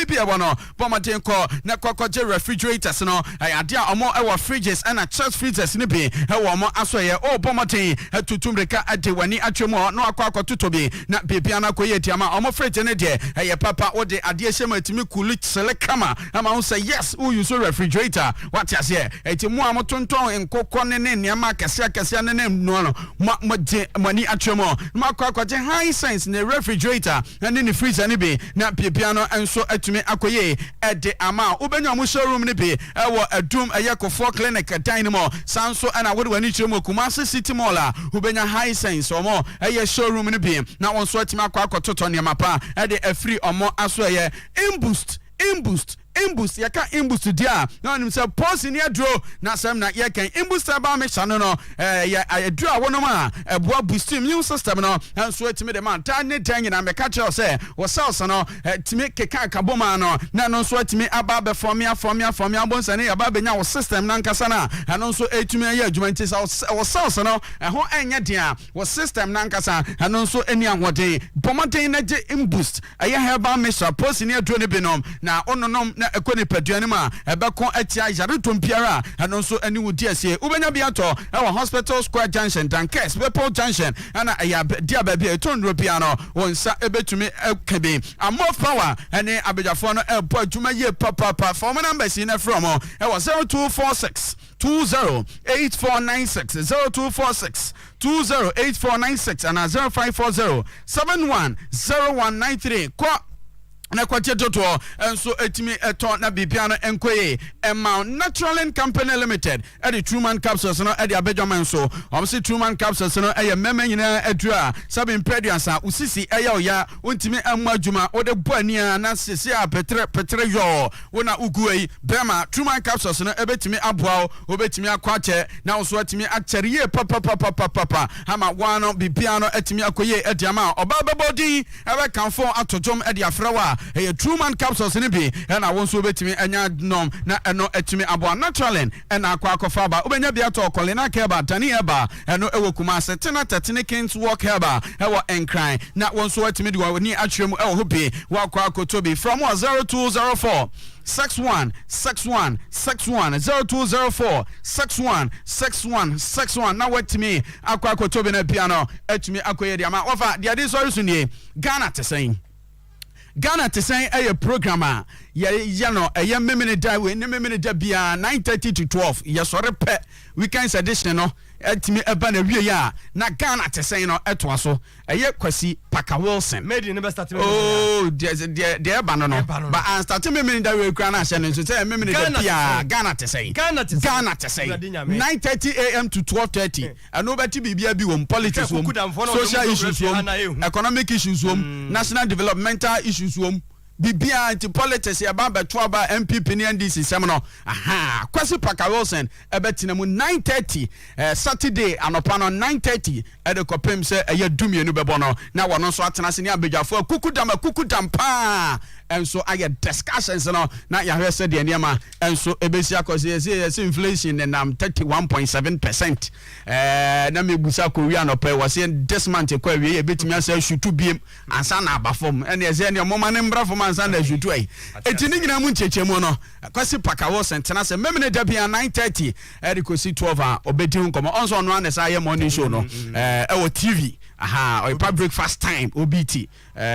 bia wono bomaten ko na kokoje refrigerators no ade a omo e fridges and chest freezers ni bi e wo omo aso ye o bomaten tutumreka ade wani atwemo no akototo bi na bibia na koye tiama omo fridge ne de ye papa wo de ade hyema atimi cool sele kama ama wo say yes who use refrigerator what you say eti mu amotonton nkokọ ne niam akese ne no mani atwemo ma akoje high sense ne refrigerator and ne freezer ne bi na bibia no enso atumi akoye ede ama ubenya mu showroom ne bi ewo adum eyekofo clinic dynamo sanso ana wode wani chiremo Kumasi City Mall ubenya high sense omo eye showroom ne bi na wonso atimi akototo ne mapa ede afri omo aso eye imboost yaka imboost dia na nim say pause ni adro na sam na yaka imboost ba me chano no ya adro a wono ma eboa boost immune system no so atimi de man ta ne dan na me ka che say wo cells no timi keka kaboma no na no so atimi aba be form bonsa ne ya ba benya wo system na nkasa na no so atimi ya adwuma nti wo cells no ho enya dia wo system na nkasa no so ani ahode bomaden na je imboost aya herbal mixture pause ni adro ne binom na ononom na ekoni peduane ma ebekon atia yare tompiara eno so ani wudi asie ubenya biato e wa Hospital Square Junction Dankes People Junction ana ya dia ba bia etonro bia no wonsa ebetumi ekabe amor power ene abejafo no ebo adwuma ye papa phone number si na from e wa 0246 208496 0246 208496 and 0540 710193 na kwache toto enso etimi eton na bibiano enkoye Emma Natural Company Limited the Truman capsules no the abedwaman so omse Truman capsules no meme nyina adura sabin preduansa usisi oya ontimi amma adwuma ode boania na sese a petre yo wona uguei bema Truman capsules no ebetimi aboa obetimi akwache na oso etimi akyeriye papa hama wano bibiano etimi akoye ediama obababodi ebe kanfo atodom edi afrawa Truman capsules ni bi na wonso betimi anya nom na eno etimi abo naturalin na akwa ba obenya bia to kolina keba tani eba eno ewo Kumasi tena tetene kings walk heba ewo enkran na wonso etimi di wani atwem ewo hobi wa akwa akotobi from 0204 61 0204 61 na wetimi akwa akotobi na piano etimi akoye dia ma ofa dia dis so nie Ghana tesɛn Ghana to say a programmer ya no a young memene die we memene da bia 9:30 to 12 yesore pe weekends edition no etimi eba na wie ya na Ghana to say no etwa so eye Kwasi Parker Wilson made in the start oh the eba no but I start memene da we kra na hye no so say memene da bia Ghana to say 9:30 a.m. to 12:30 and nobody bibia bi won politics won social issues won economic issues won national developmental issues won bibia anti politics ya ba beto aba MPP ni NDC semno Kwasi Parker Wilson ebetina mu 9:30 Saturday anopa no 9:30 ede kopem se eye dumienu bebo no na wono so atena se ni abejafo kukudam pa enso aye discussions no na ya hwese de niam enso ebesi akose yes inflation nam 31.7% na mebusa ko wi anopa wase this month kwa wi ebetimi asa shutu biem ansa na abafom ene eze ne moma ne mbra fom ansa na shutu ai etini nyina mu nchechemu no Kwasi Parker Wilson tena se memene da bia 9:30 erikosi 12 obedi hu komo onso no anesa aye morning show no ewo TV or breakfast time OBT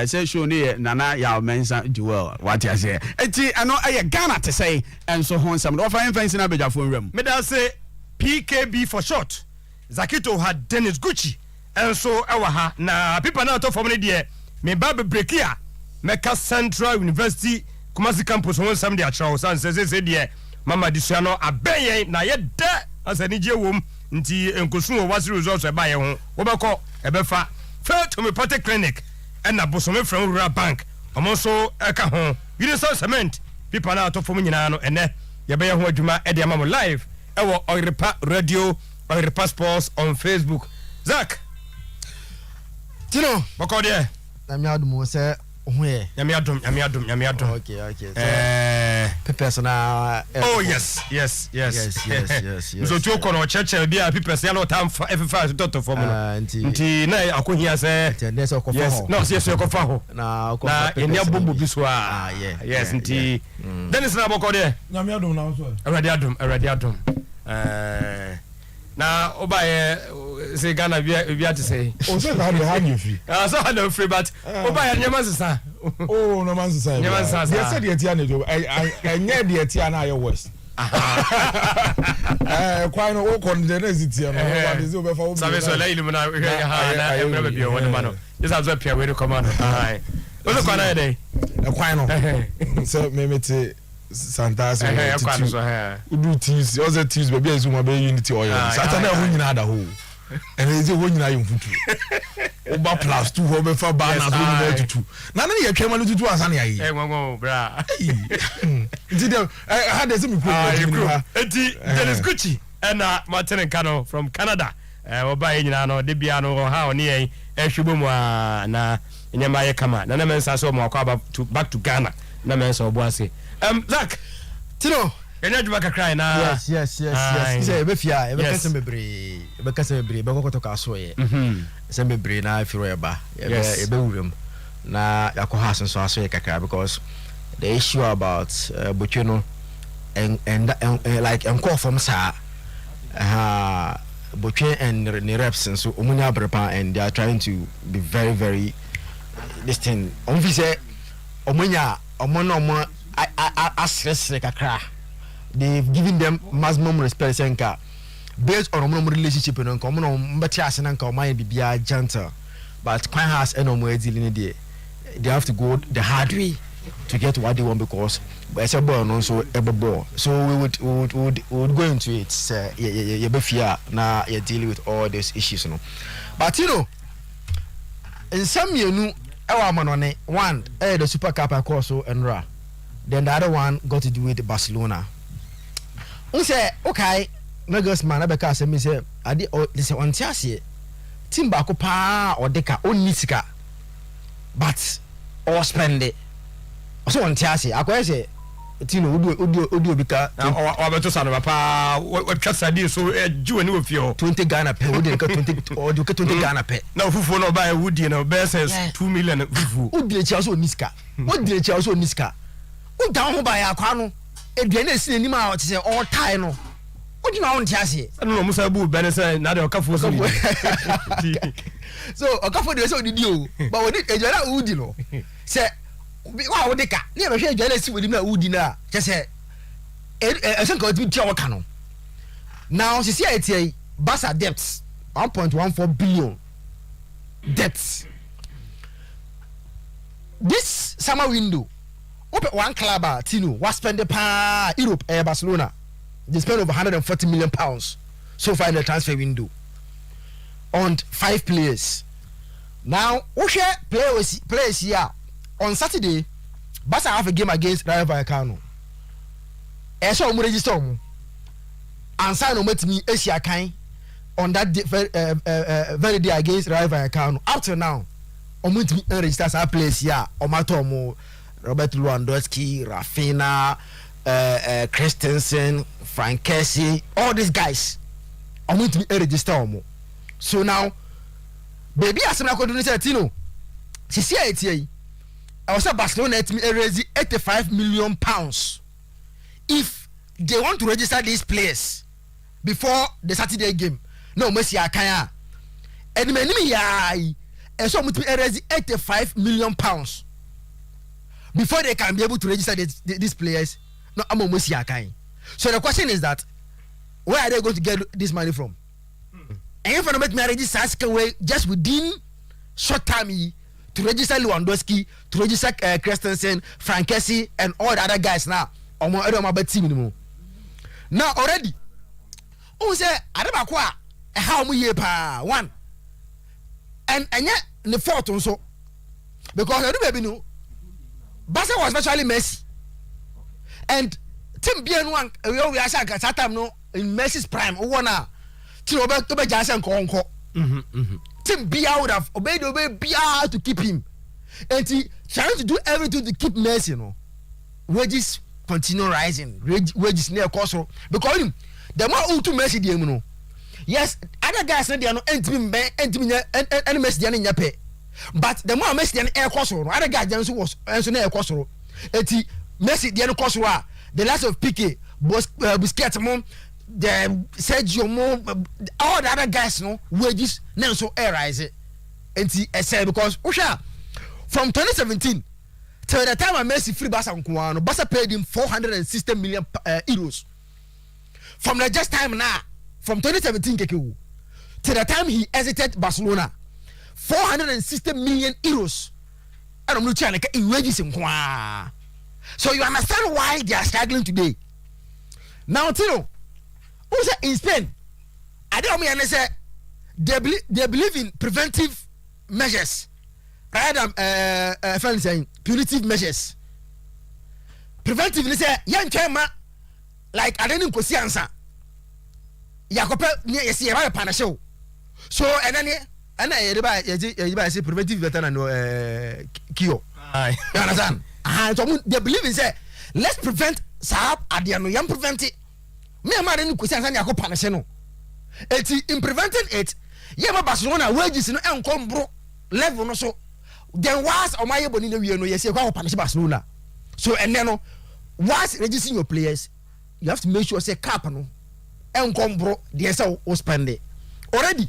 say show ne nana ya mensa Joel what you say enti ano aye Ghana to say and so hon some offer influence na beja phone room me da say PKB for short Zakito had Dennis Gucci and so ewa ha na people na to for me there me ba break here Mecca Central University Kumasi campus won some dia chawo san say there mama disuano abenye na ye de asani je wom nti enkosun wo wase results e ba ye ho wo beko ebefa faith homeopathic clinic and na bosome from rural bank omonso eka ho universal cement people na to fom nyina no ene ye be ye ho adwuma e de amamo live e wo Oiripa radio Oiripa sports on Facebook Zach Tino boko de na mi adum se ho ye ya mi adum okay so Papers na. Oh yes. So to kono church be a papers ya no time for every to form no. Nti na akohia say. Yes. No, yes you kofa ho. Na eni abombo bi so a. Yes, nti. Dennis na boko de. Nyame adom na so. Already adom. Na obaye say Ghana bi ati say. O say ka dey hang you free. So I no free but obaye nyama sisa. Oh no man sisa. Nyama sisa. They said the tia na jo. Enye the tia na ayo west. Kwai no o kon de na zitia no. Wa de zo be fa o. Sabe so la ilu na ha na e be bi o woni ma no. This has a pia we come on. Ai. O so kwa na dey. Kwai no. So me mete Santa so udu teas oze teas baby azu ma be unity oil Santa na ho nyina da ho and eze ho nyina yemfutu oba plus 2 ho be fa ba na so nyina tutu na na ye twema no tutu ansa na yayi ngongo bra nti de ha de se mi pro enti Dennis Gucci and Martin Kano from Canada oba nyina no de bia no ha oni yen ehwebo mu na nyama ye kama na mensa so mo akwa back to Ghana na mensa obo ase Zach, Tino. Enya juba kakra na. Yes. Say ebe fia, ebe kase mebre, be kokoto ka so ye. Say mebre na afiro eba. Ebe wuram. Na yakọ ha so aso ye kakra because the issue about Bocheno and like enko from sa Bocheno and the reps and so omunya brepa and they are trying to be very this thing. Onfi say omunya omono asresre kakra. They've given them maximum respect senka based on omo relationship no nka omo no mbeti ase na nka omo bibia gentle but quite has eno mo dealing there they have to go the hard way to get what they want because as a boy no so ball so we would go into it say ye be fear na you deal with all these issues no but you know in some yenu e wa manone one the super cup course so enra then the other one got to do with Barcelona. We say okay, Megas man abeka say me say ade say on tiase team ba ko pa odeka onisika but or spend it. So on tiase akoye say tino odio bika o beto sa no pa we twasa di so ju ani ofie 20 Ghana pe we dey 20 or 20 Ghana pe na fufu no ba wudi na be say 2 million fufu odi echi so onisika odi echi so onisika o down ho ba ya kwa no eduane esi anim a o te say all time no o di na won ti ase no musa bu be say na de okafo so so okafo de say odidi o but we dey eduane a udi no say wa wo de ka na be hwe eduane esi wodi na udi na che say esen ka odi ti o ka no now see eti Barca debts 1.14 billion debts this summer window one club Tino was spend the Europe Barcelona. They spent over 140 million pounds so far in the transfer window on 5 players. Now, players here on Saturday. Barca have a game against Rayo Vallecano. So we register and sign on me Asia Kai on that very day against Rayo Vallecano. Up to now, on me register some players here on my tomo. Robert Lewandowski, Rafinha, Christensen, Frankesi, all these guys are going to be registered. So now, baby, as I'm going to say, Tino, I was at Barcelona to raise 85 million pounds if they want to register these players before the Saturday game. No, Messi Akaya. And me, and so to raise 85 million pounds. Before they can be able to register these players, no, I'm almost here. So the question is that where are they going to get this money from? And if I don't make me register away just within short time to register Lewandowski, to register Christensen, Frankesi, and all the other guys now, on my team anymore. Now already, who say I don't know how many years per one, and yet the fourth also because I don't baby know. Barca was virtually Messi, and Tim Bien we are saying that time no in Messi's prime. Who wanna? Tim Obe Jansen Konko. Tim Bia would have obeyed Bia to keep him, and he trying to do everything to keep Messi. No wages continue rising. Wages near cost because the more who to Messi the no. Yes, other guys say they are no entimi and Messi in your pay. But the more Messi than air cost, other guys was also near cost. Eti Messi the cost the last of Piqué, Busquets, the Sergio all the other guys no wages now so air rise it. And I said because from 2017 till the time I Messi free Barca paid him 460 million euros. From the just time now, from 2017 till the time he exited Barcelona, 460 million euros. I don't know in wages in so you understand why they are struggling today. Now, Tino, who's in Spain? I don't mean to say they believe in preventive measures rather than saying punitive measures. Preventive, they say, young chema, like I didn't see answer. Yakope, yes, you have a panashow. So, and I say preventive better than Kyo. You understand? So they believe in say, let's prevent Saab at the young prevent it. Me and my question and Yako Panaseno. In preventing it, Yama Barcelona wages in Uncom bro level no so. Then was on my bonino, you know, yes, you go punish Barcelona. So and then was registering your players, you have to make sure say cap no Uncom bro, the SO will spend it already.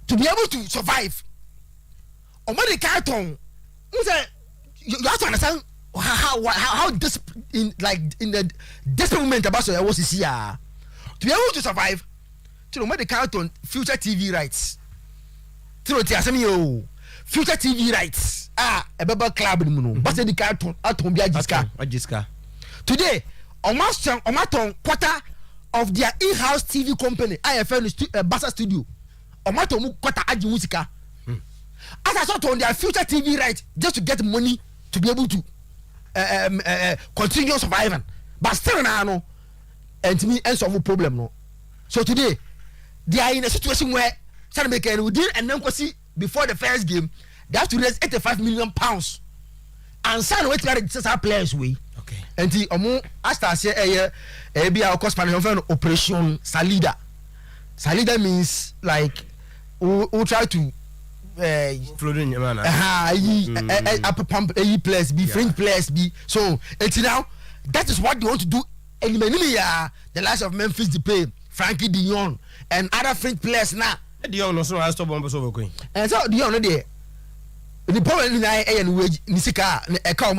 To be able to survive, on the carton, you have to understand how this in the desperate moment about so was this year to be able to survive. To know the carton future TV rights. To know future TV rights. A bubble club in Muno. But the carton at home Jiska. Today, almost quarter of their in-house TV company, IFN Bassa Studio. Almost quarter Aji Musika. As I saw on their future TV rights just to get money to be able to continue surviving. But still now, no, and to me, and solve a problem. No. So today, they are in a situation where Sanabeka within and then see before the first game, they have to raise £85 million. And San wait to our players way. Okay. And the as I say, be our cost management operation Salida. Salida means like who try to flooding man. Upper pump A players be French players be so it's now that is what they want to do. And the likes of Memphis Depay, Frankie de Jong, and other French players now. De Jong also has to bomb over Queen. And so de Jong no there. The problem in and wage Nisika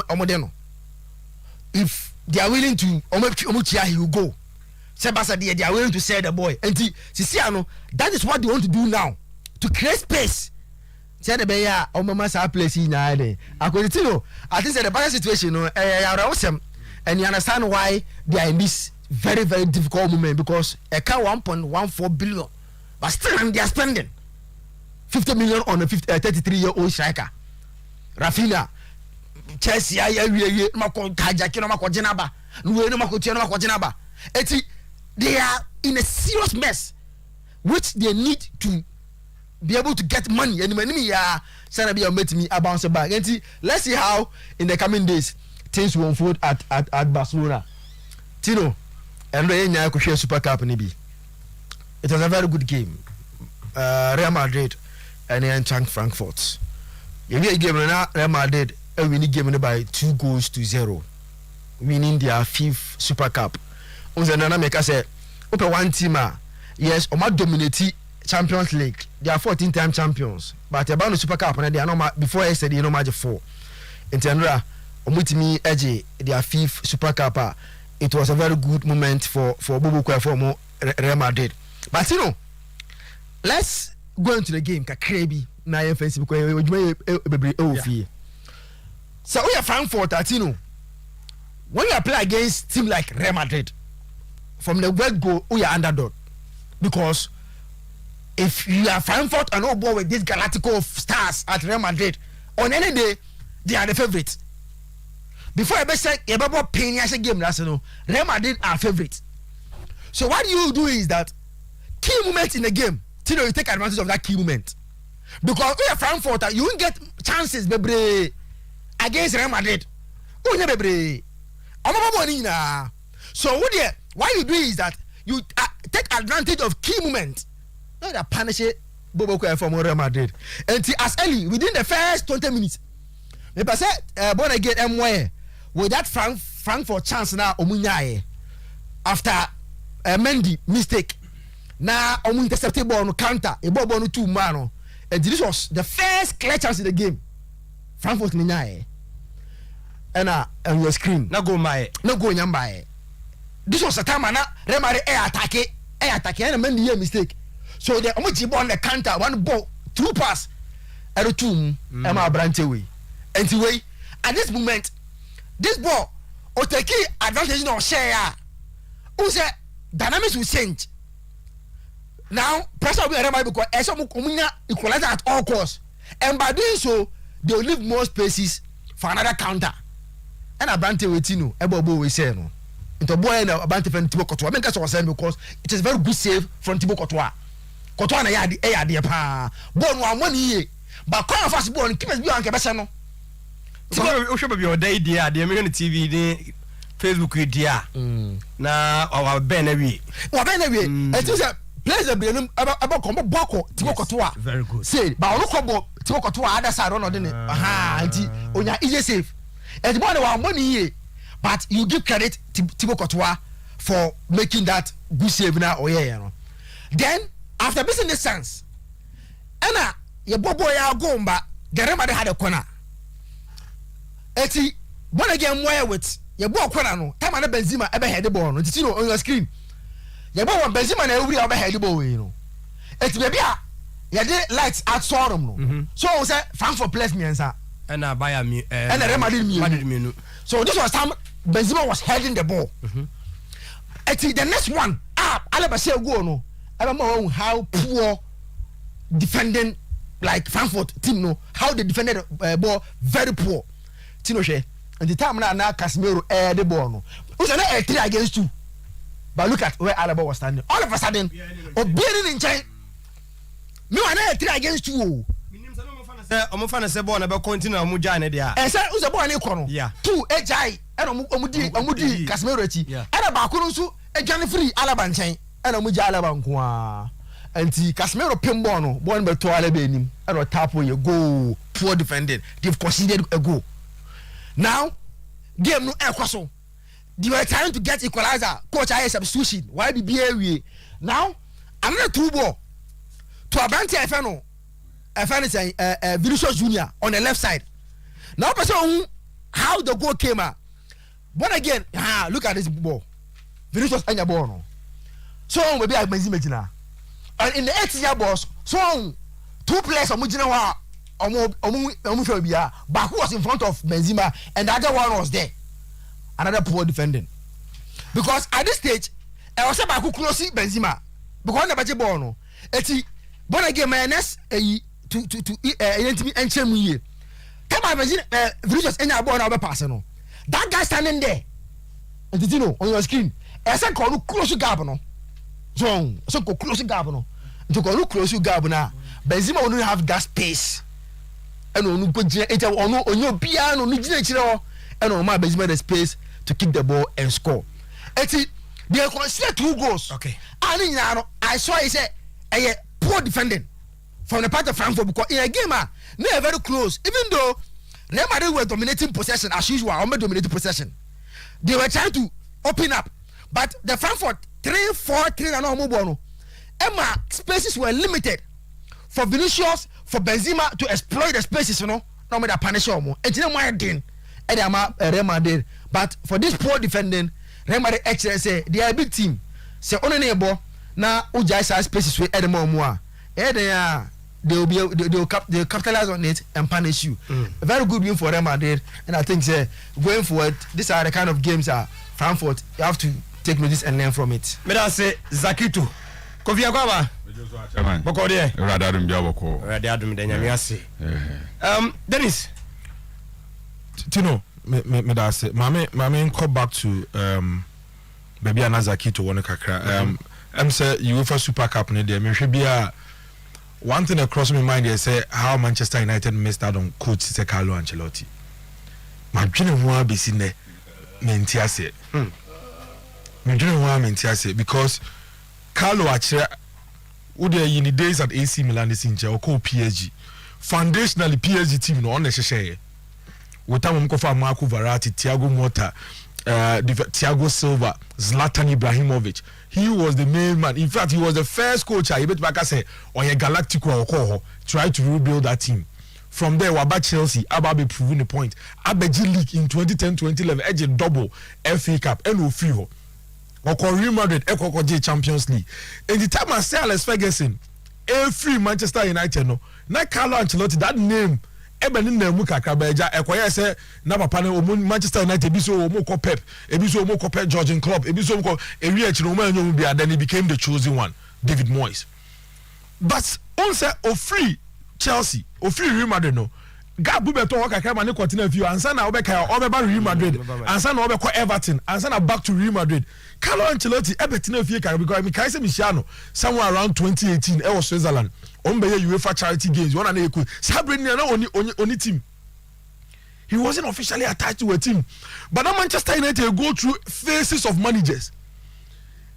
Omodeno. If they are willing to Omuchia, he will go. Sebasa they are willing to sell the boy. And that is what they want to do now to create space. Said the beya or mama sa place in Ide. I think the bad situation awesome, and you understand why they are in this very, very difficult moment because a car 1.14 billion, but still they are spending 50 million on a 33-year-old striker. Rafinha, Chelsea, they are in a serious mess, which they need to be able to get money. And money, met me bounce back. And let's see how in the coming days things will unfold at Barcelona. Tino, and I could share Super Cup in EB. It was a very good game. Real Madrid and Eintracht Frankfurt. You need a game Real Madrid and we need game by 2-0, winning their 5th Super Cup. Unzana make us say, open one team. Yes, Oma dominate Champions League. They are 14-time champions, but about the Super Cup and they are not before yesterday. No match 4. In Tenra, Omutimi Eji, their 5th Super Cup. It was a very good moment for Bobo for Real Madrid. But you know, let's go into the game. Kakrebi na FNC because so we are Frankfurt at you know, when you play against team like Real Madrid, from the word go we are underdog because if you are Frankfurt and all boy with this Galactico of stars at Real Madrid, on any day they are the favorites. Before I say about paying as a game, that's no Real Madrid are favorites. So what you do is that key moment in the game, Tino, you take advantage of that key moment. Because we are Frankfurt, you won't get chances, baby, against Real Madrid. Oh, never break. So what you do is that you take advantage of key moments. Not that punish it. Bobo from Real Madrid. And as early within the first 20 minutes. Maybe I said born again MY with that Frankfurt chance now Omunyaye after Mendy mistake. Now intercepted ball on counter a ball on 2 man. And this was the first clear chance in the game. Frankfurt Ninyaye. And on your screen. No go my no go nyambaye. This was a time na Real Madrid attack and Mendy mistake. So the omuji ball on the counter, one ball, 2 pass, and 2 Emma Branteway. And way at this moment, this ball or take advantage of share. Who said dynamics will change. Now pressure will be Real Madrid because Esomu Komuna equalizer at all costs. And by doing so, they will leave more spaces for another counter. And a Branteway Tino, Ebobo we say no. Into boy and a Branteway from Thibaut Courtois. I mean that's what I'm saying because it is a very good save from Thibaut Courtois. Courtois na ya de pa ball one money but come fast ball keep us be on kebesa no o show be your day dia de me on TV ni Facebook dia na our ben na wi it is a place be no about come boko Thibaut Courtois very good say but on ko Thibaut Courtois other side no de ne anti onya easy save and ball one money but you give credit to Thibaut Courtois for making that good save now no then after missing this chance, Anna, your bobo ya gomba, the remedy had a corner. Eti, one again, where with your boy corner, no, time and Benzema ever had the ball, on your screen. Your boy Benzema and every other had the ball, you know. Eti, maybe, you did lights at Sorum, no. So, I said, thanks for bless me, and sir. And I buy me, and the remedy me. So, this was time Benzema was heading the ball. Eti, the next one, Alaba say go, no. I don't know how poor defending like Frankfurt team no how they defended ball very poor. Tino she and the time now Casemiro the ball no. Who's an 3 against 2. But look at where Alaba was standing. All of a sudden, obeying in China. Me wan 3 against 2. Omo fan say ball na be continue omo ja ne dia. E say who's the ball na iko no. 2 ejai and omudi Casemiro echi. And ba ko nso ejane free Alaba nchen. And I'm with Alaba Nkwa. And the Casemiro pinball no, born by to Alaba him. And a tap where you go, poor defending. They've conceded a goal. Now, game no air crosso. They were trying to get equalizer. Coach I substitution. Why be BA? Now, another 2 ball to Abante Efano. Efano is Vinicius Junior on the left side. Now, person how the goal came out. But again, look at this ball. Vinicius and your ball no. So maybe I Benzema now. And in the 8-year boss, so 2 players of Mujina Omufobia, but who was in front of Benzema and the other one was there. Another poor defending. Because at this stage, I was about to close Benzema. Because the ball no. Eti born again mayonnaise to enchant me. Come on, Benzema Vinicius any ball now be passing no. That guy standing there. And you know on your screen. I said call close gap no. So go close gap no. To go close gap na. Benzema will not have that space. And on go on your piano no gina chiro. And on my Benzema the space to kick the ball and score. Eti they consider 2 goals. Okay. And I saw he said a poor defending from the part of Frankfurt because in a game they are very close. Even though Real Madrid were dominating possession as usual, dominating possession. They were trying to open up, but the Frankfurt 3-4-3 and all move. Emma spaces were limited for Vinicius, for Benzema to exploit the spaces. You know, no matter punish or more. And you know why then? And Real Madrid, but for this poor defending, Real Madrid actually say they are a big team. Say only neighbor now Ujai size spaces with Edmond more. They'll capitalize on it and punish you. A very good win for Real Madrid, and I think going forward, these are the kind of games Frankfurt you have to take notice and learn from it. Me da say Zakito. Kofi Akwaba. Boko de. Radadum bia boko. Radadum de nyame ase. Dennis. Tino, me da say mame come back to baby Anazakito won kakra. Say UEFA Super Cup ne there me hwe bia one thing across my mind is say how Manchester United missed out on coach Carlo Ancelotti. madwene ho abesi ne menti ase madwene ho menti ase because Carlo akire wo dey in the days at AC Milan is in o call PSG foundationally PSG team no on hyehyeye wotam ko fa Marco Verratti, Thiago Motta, Thiago Silva, Zlatan Ibrahimovic. He was the main man. In fact, he was the first coach I bet back say on a Galactico or try to rebuild that team. From there, Waba Chelsea, Ababe proving the point. Abeji League in 2010-2011, edge double FA Cup, and Ofrio. Or Real Madrid, J Champions League. In the time I say Alex Ferguson, every Manchester United, no, not Carlo Ancelotti, that name. Even in the muka kabeja ekoye say na papa na Manchester United bi so omo ko Pep ebi so omo ko Pep Georgian club ebi so ko ewi achi no man nyom bia then he became the chosen one David Moyes. But on say of free Chelsea of free Real Madrid no gabu beto wo kakra ma ne continue view ansa na obeka obeba Real Madrid ansa na obeko Everton ansa na back to Real Madrid. Carlo Ancelotti ebetina fie kakra because me kai say Michiano somewhere around 2018 e was Switzerland on be UEFA charity games one na eku sabre na oni team. He wasn't officially attached to a team, but now Manchester United go through phases of managers.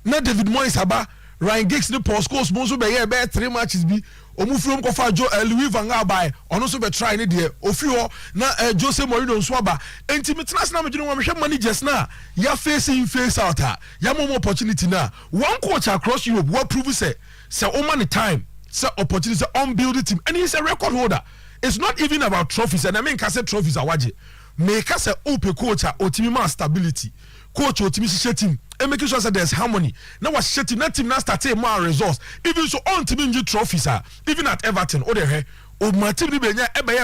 Now David Moyes aba Ryan Giggs the Paul Scholes mo so be here be 3 matches bi omu from ko fa Louis van Gaal by ono so be try ne de ofi ho na Jose Mourinho nso aba enti international me no hwe managers na ya face out ya mo opportunity na one coach across Europe what prove say o man time say opportunity on build the team and he's a record holder. It's not even about trophies and I mean can say trophies awaje make say open coach otimi man stability coach otimi share team and making sure that there's harmony. Now was shitting that team now starting more results. Even so on team injury trophies even at Everton or the or my team be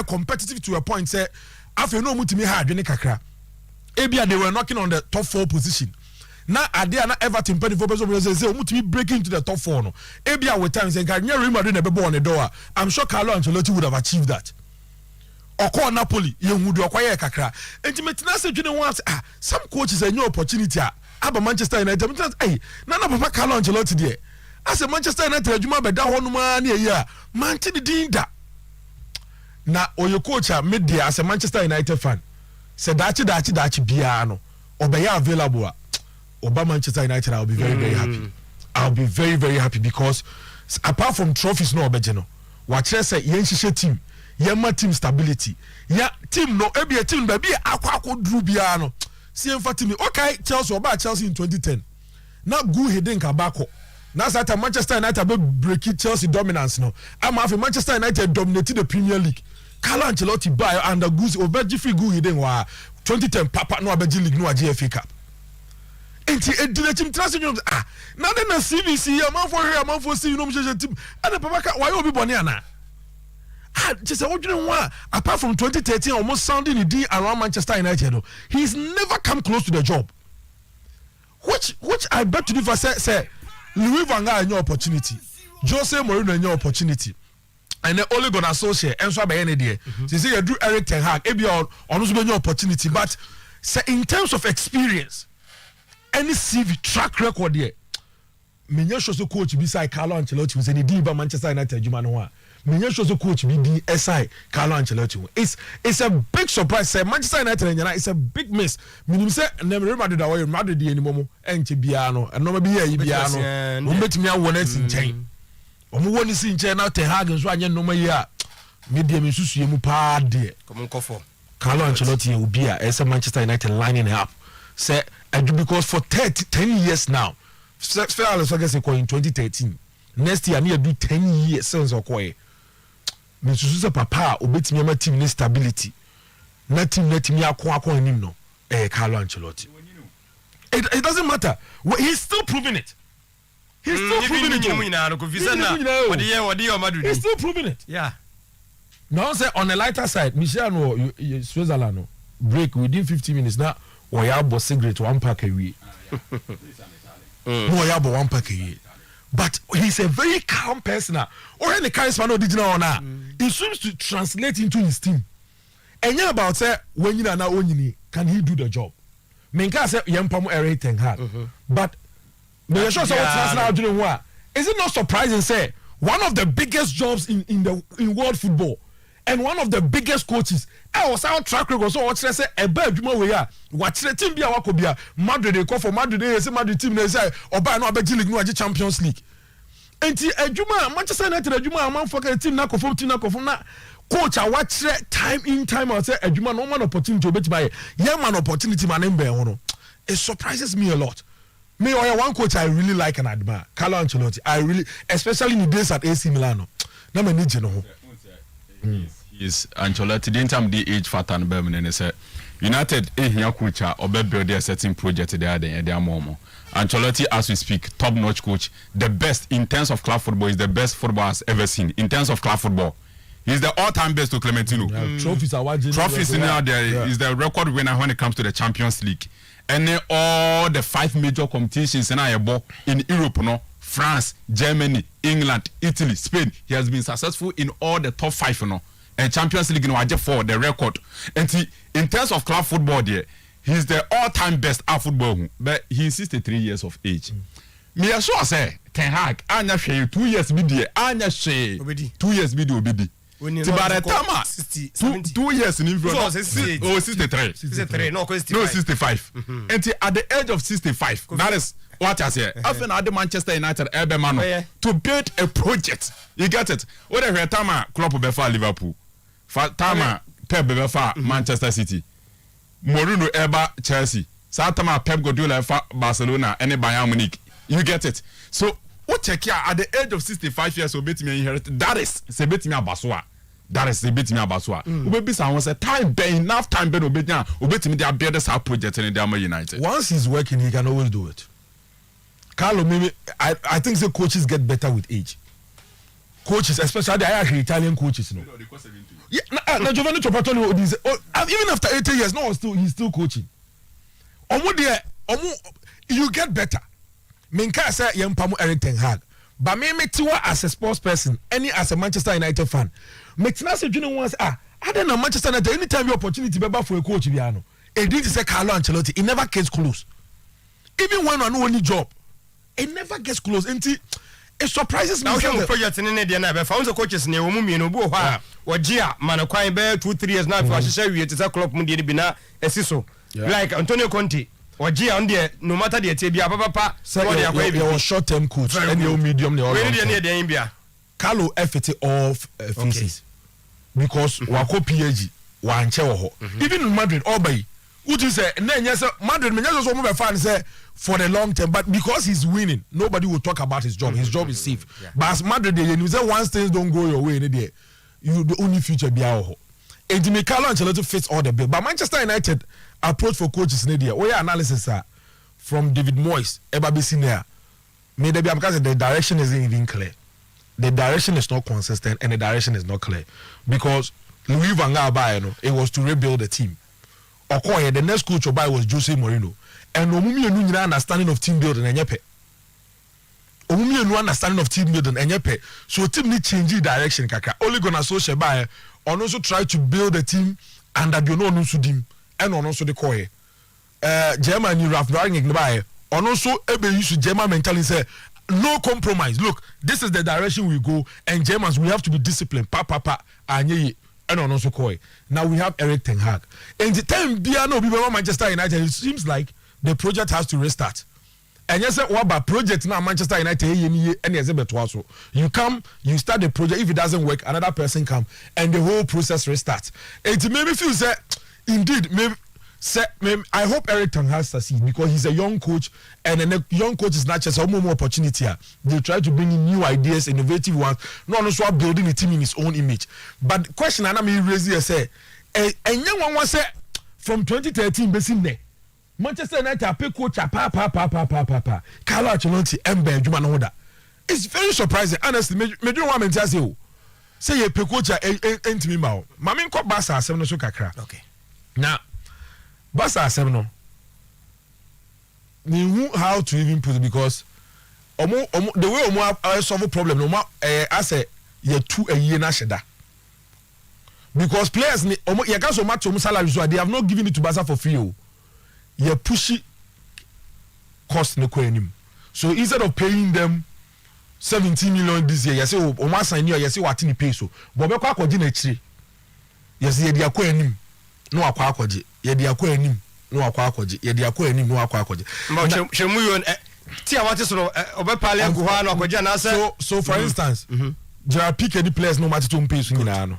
competitive to a point say after no mutimi hard when kakra. Ebia they were knocking on the top 4 position. Now Adia na Everton 24% say mutimi breaking into the top 4 no. Ebia with time say Real Madrid never on the door. I'm sure Carlo Ancelotti would have achieved that. Oko Napoli yehudu akwaye kakra enti metina se dwene won some coaches a new opportunity aba Manchester United na papa Carlo Ancelotti de as Manchester United adwuma beda ho no ma na eyi man ti din da na oyo coach a media as a Manchester United fan se dachi bia no obeya available oba Manchester United I'll be very happy. I'll be very happy because apart from trophies no obeje no wa kire se yen hihye team yema team stability ya team no ebi a team ba bi akwa dru bia no see emfa team okay Chelsea oba Chelsea in 2010 na go hidden kabako na sata Manchester United be break Chelsea dominance no am after Manchester United dominated the Premier League. Carlo Ancelotti buy under goose over Jeffrey go hidden wa 2010 papa no abeji league no GFA Cup enti edile team transfer na den na CVC am for see no mjeje team and papa why obi boni ana just apart from 2013 almost sounding the around Manchester United he's never come close to the job which I bet to differ say Louis van Gaal new opportunity Jose Mourinho new opportunity and then only gonna associate and so by any day say you do Eric Ten Hag maybe on also new opportunity but say in terms of experience any CV track record there menya show so coach beside Carlo Ancelotti was any deal by Manchester United juma no menya show so coach be the SI Carlo Ancelotti it's a big surprise say Manchester United it's a big miss minim say na Real Madrid away Madrid di animomo enche bia no enoma bi ya bia no o betimi awon asin chen omo woni sin chen na Ten Hag nso anye noma yi a media me susu emu pa de komo Carlo Ancelotti will be as a Manchester United lining up say because for 10 years now fair Alex Ferguson in 2013 next year near do 10 years since okoye me susu se papa obetimi ma team ne stability na team akwa anim no Carlo Ancelotti it doesn't matter he's still proving it he's still proving it yeah now say on the lighter side Michel no Switzerland no break within 50 minutes now we have a cigarette 1 pack a week no we have 1 pack a year but he's a very calm person or any charisma no digital on it seems to translate into his team and yeah about say when you na onyini can he do the job menka say yempam Eric Ten Hag but me sure say what's now doing what is it not surprising say one of the biggest jobs in world football and one of the biggest coaches was our track record so what say e ba adwuma we ya what team bia wakobia Madrid dey call for Madrid dey say Madrid team dey say oba na obaji league no agi Champions League enti adwuma Manchester United adwuma man for team na kofom na coach a watch time in time out say adwuma no man opportunity obeti buy yeah man opportunity man mbe ho no it surprises me a lot. Me or one coach I really like and admire Carlo Ancelotti. I really, especially in the days at AC Milano. Na me need no. He's Ancelotti didn't have the age factor and Birmingham and say United here coach or build a certain project there they are more. Ancelotti as we speak top notch coach, the best in terms of club football is the best football has ever seen in terms of club football. He's the all-time best to Clementino. Trophies in there is the record winner when it comes to the Champions League. And then all the 5 major competitions in Europe, no, France, Germany, England, Italy, Spain. He has been successful in all the top 5, you know. And Champions League, you know, just for the record. And in terms of club football, there, he's the all-time best at football. But he's 63 years of age. Me I sure say Ten Hag, Anya Shea 2 years video, Anya Shea 2 years video, baby. By the time 2 years in front, 63. No, 65. And at the age of 65, that is what I say. Often at the Manchester United, to build a project. You get it? Whatever time Klopp befa Liverpool, time Pep befa Manchester City, Mourinho eba Chelsea, Satama Pep Guardiola for Barcelona, and Bayern Munich. You get it? So. What check here at the age of 65 years obey me inherit that is sebeti me abaswa obebi sa won say time be enough time be obey me dey build this project in the United. Once he's working he can always do it. Carlo maybe I think the coaches get better with age. Coaches especially the Italian coaches no. Yeah, na Giovanni Trapattoni even after 80 years no he's still coaching. You get better. Minka say yempamu Eric Ten Hag. But me tiwa as a sports person, any as a Manchester United fan. Metina say junior once I don't know Manchester United anytime your opportunity be for a coach biano. It did say Carlo Ancelotti, it never gets close. Even when on only job, it never gets close. It surprises me. Now project in India na be found the coaches ne omu mi no bu ha. Wajia man kwan be 2-3 years now for share we to club mu dey be na esiso. Like Antonio Conte Wajia on there, no matter the tebia, papa, your short term coach, and your medium, the Carlo FT off faces because Wako PAG, Wancho, even in Madrid, all by would you say, yes, Madrid, many fans say for the long term, but because he's winning, nobody will talk about his job. His job is safe. But as Madrid, you say once things don't go your way, you the only future be our home. And Carlo Ancelotti fits all the bill. But Manchester United approach for coaches in India. What your analysis are from David Moyes, Ebabi Senior? Maybe because the direction isn't even clear. The direction is not consistent and the direction is not clear. Because Louis Van Gaal, it was to rebuild the team. Okoye, the next coach by was Jose Mourinho. And Omumi and no understanding of team building and yepe. Omumi and no understanding of team building and yepe. So team need change direction kaka. Only gonna social by and also try to build a team and that you know no sudim and also the koye. German you Ralph Rangnick by and also ebe use German mentality say no compromise. Look, this is the direction we go and Germans we have to be disciplined. Pa and also koye. Now we have Eric Ten Hag. And the time Biano be Manchester United, it seems like the project has to restart. And yes, what about project now Manchester United and you come, you start the project. If it doesn't work, another person come, and the whole process restarts. It made me feel that indeed, I hope Eric Ten Hag succeed because he's a young coach, and a young coach is not just a more opportunity. They try to bring in new ideas, innovative ones, not also building a team in his own image. But the question I mean raise here say, and young one was said from 2013, basically. Manchester United pay coach pa. Carlo Ancelotti embe juma no da. It's very surprising. Honestly, me do want me tell you. Say you pay coach entimi ma o. Ma me nko Barca 7 no so kakra. Okay. Now, Barca 7 no. Ni how to even put it because the way omo solve problem no I say ye 2 a year na sheda. Because players ni omo ye can so much salary so they have not given it to Barca for free o. You pushy cost no him. So instead of paying them 17 million this year, you say, oh, my sign you say what in the pay so. But be kwa kodi na chiri. yes ye dia ko anim no akwa akwaje ye dia ko anim no akwa akwaje ye dia ko anim no akwa akwaje ma chemu yo ti awate so obepale aguha no akwaje na so for instance Gerard Piqué the players no matter to pay so nyina no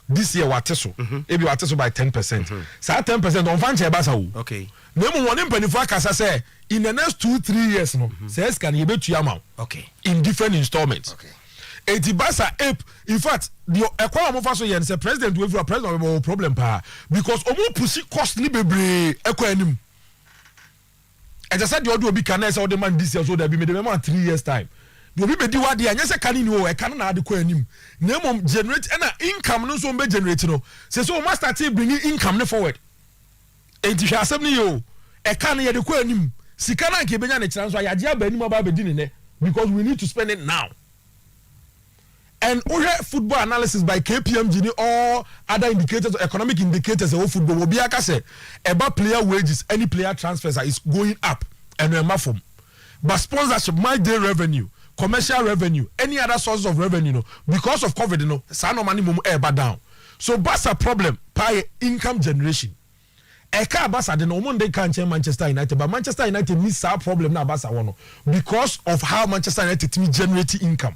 this year wate so ebi wate so by 10%. Sa 10% on fan che basa wo. Okay. Na mu woni mpanifo akasa say in the next 2-3 years no say scan ye betu ama. Okay. In different installments. Okay. Eti basa in fact the ekwa mo fa so ye say president we for president we problem pa because omo pusi cost ni bebre ekwa anim. E just said the odo obi kan say o de man this year so there be me de man 3 years time. Obi be di wade anya se kan ni o e kan na ade ko anim na mom generate na income no so be generate no se so must start bringing income no forward enti hwa asem ni yo e kan ye de ko anim sika na nke benya na kira so ya je aba anim aba be di ne because we need to spend it now. And football analysis by KPMG or other indicators, economic indicators of football will be aka say about player wages, any player transfers is going up and form. But sponsorship, my day revenue, commercial revenue, any other sources of revenue, no, because of COVID, no, no money eba down. So that's a problem by income generation. Eka Basa the no Monday can't change Manchester United, but Manchester United needs a problem now Basa one because of how Manchester United generate income.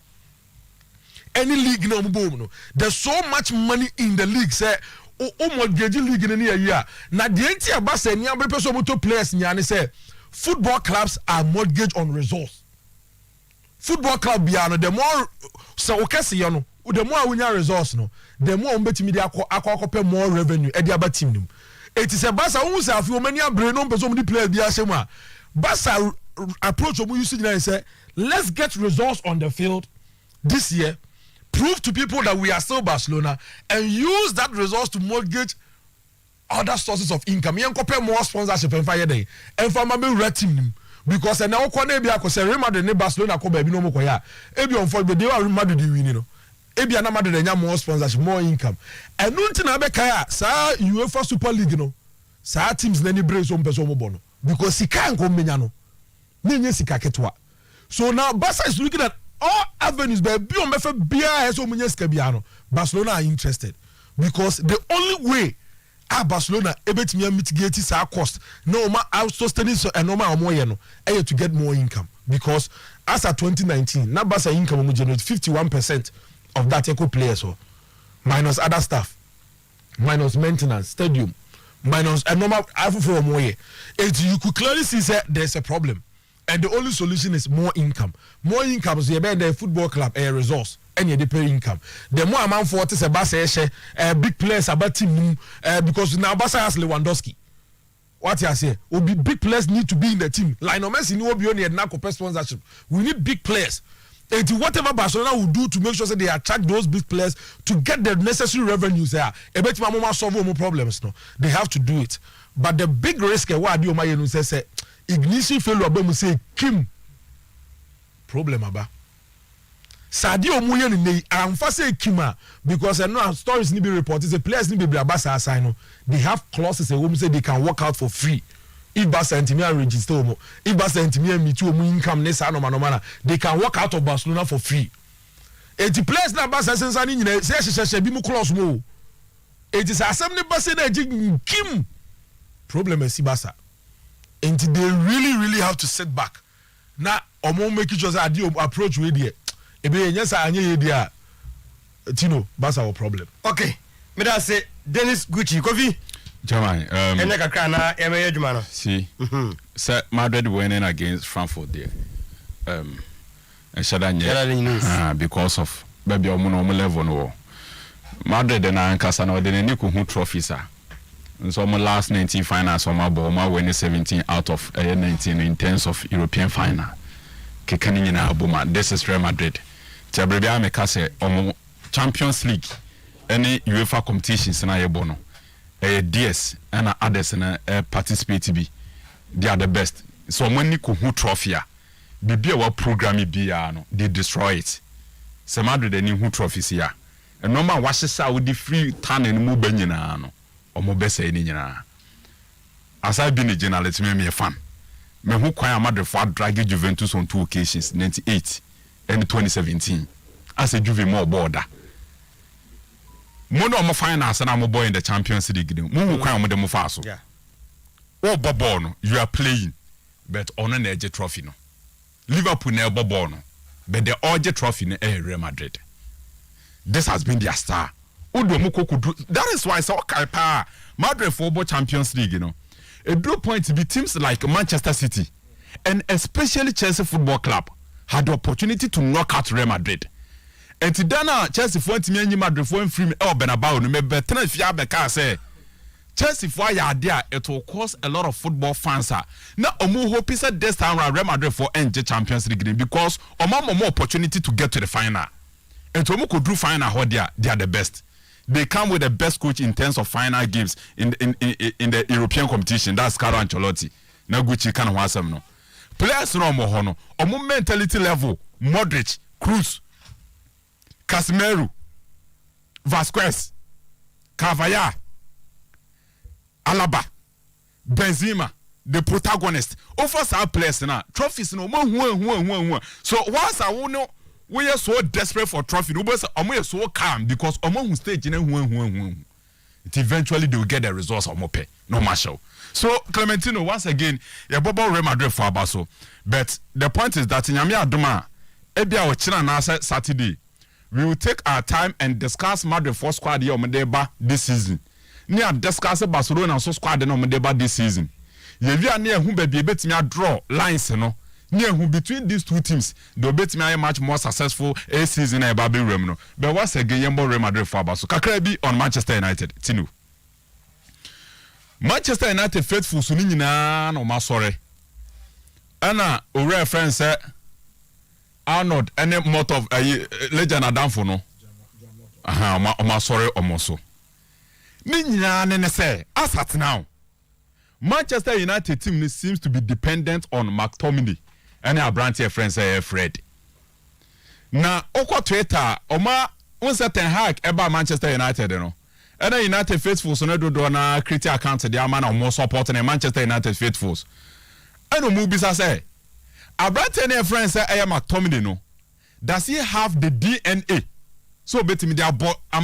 Any league no boom no. There's so much money in the league. Say mortgage league in a year. Now the entire Basa ni abre person to players nyane say football clubs are mortgaged on resource. Football club biano the more so okese yo no the more wunya resource no the more umbetimi dey akọ more revenue e dey aba team nim. It is a Basa who say afi o many abre no person di players bi asem a Basa approach omu use and say let's get resource on the field this year, prove to people that we are still Barcelona and use that resource to mortgage other sources of income. Yen compare more sponsorship and fire day. And for my red team because now kwane bi akose Real Madrid ne Barcelona ko ba bi no mo koya. Ebi on for be dey Real Madrid di win no. Ebi na Madrid nya more sponsorship, more income. And nti na be kaya sa UEFA Super League no. Sa teams na ni brace on person mo bono because sika nko menya no. Nenye sika ketwa. So now Barca is looking at all avenues but on mefe bia so menya sika bia no. Barcelona are interested because the only way Barcelona ebetimi mitigate sa cost no ma sustaining so and normal omoye no to get more income because as at 2019 na Barca income mo generate 51% of that eco players so minus other stuff minus maintenance stadium minus a normal for omoye you could clearly see that there's a problem and the only solution is more income so you better the football club a resource and you pay income. The more amount for what is a Barca big players about team because now Barca has Lewandowski. What you say? Big players need to be in the team. Lionel Messi no be only now for sponsorship. We need big players. And whatever Barcelona will do to make sure that they attract those big players to get the necessary revenues there. Ebet mama solve more problems no. They have to do it. But the big risk what do you say ignition failure be say Kim problem aba. Sadio Muye ni amfa say Kima because I know stories ni be reported say players ni be Barca assign no they have clauses say say they can work out for free if Barca intimi register omo if Barca intimi meet omo income ne sa no na they can work out of Barcelona for free. Et the players na Barca sensa ni nyina say bi mu clause mo it is asem ne Barca na Kim problem is Barca and they really have to sit back na omo make sure say adi approach we there. Ebe yes anye dia Tino Barca problem. Okay. Me da say Dennis Gucci Kofi. German ene kakra na emeye adwuma no. See. Sir Madrid winning against Frankfurt there. And shadanye because of baby omo level no. Madrid na ankasa na odene ni ko hu trophies a. So my last 19 finals on my ball, my winning 17 out of 19 in terms of European final. Kekani na abuma. This is Real Madrid. Tiabrebia me kase omo Champions League any UEFA competitions na yebo no DS and others na participate bi they are the best so many ko hu trophy a bibia wa program bia no they destroy it se Madrid any hu trophies ya and normal wahesa with the free turn and mu banyina no omo besa ni nyina aside bi ni journalist me fan me hu kwan Madrid for drag Juventus on 2 occasions 98 and 2017 as a Juve more border Mono mo finance na mo boy in the Champions League. Mo kwan mo de mo fa so. Yeah. Oh bobo no, you are playing, but on an edge trophy no. Liverpool na bobo no, but the edge trophy no Real Madrid. This has been their star. Udo mo kokudu. That is why so pa Madrid football Champions League, you know. A draw point to be teams like Manchester City and especially Chelsea Football Club had the opportunity to knock out Real Madrid. And today now Chelsea for me Madrid for free Bernabeu no me better if you be say Chelsea for ya there it will cause a lot of football fans now omo hope said this time around Real Madrid for NJ Champions League because omo more opportunity to get to the final. And omo could do final how they are the best. They come with the best coach in terms of final games in the European competition. That's Carlo Ancelotti. Na Gucci can wasem no. Players no mo hono. Omo mentality level. Modric, Cruz, Casemiro, Vasquez, Carvajal, Alaba, Benzema, the protagonist. Offers our players na trophies no mo. So once I know we are so desperate for trophy. We are so calm because who stage it eventually they will get the results of Mope. No marshal. So Clementino once again, yeah, Bobo Real Madrid for Abaso. But the point is that in Yamia Duma, Ebia or China Nasa Saturday, we will take our time and discuss Madrid for squad here on Medeba this season. Near discuss Barcelona so squad on Medeba this season. We are near whom baby bet me a draw lines, you know. Near who between these two teams, they'll bet me a much more successful a season a Baby Remno. But once again, Real Madrid for Abaso. Kakrebi on Manchester United. Tinu. Manchester United faithful Sunina no masore. Anna, Ure friend said Arnold, any mot of a legend Adamfo no. Aha, masore omoso. Nina nene say, as at now, Manchester United team seems to be dependent on McTominay. And our branch friends say Fred. Now, oko Twitter, Oma uncertain hack about Manchester United, you know. And United faithfuls on do na create account the man or more supporting a Manchester United faithfuls. And Mubisa say, our branch friends say I am McTominay no. Does he have the DNA? So bet me they are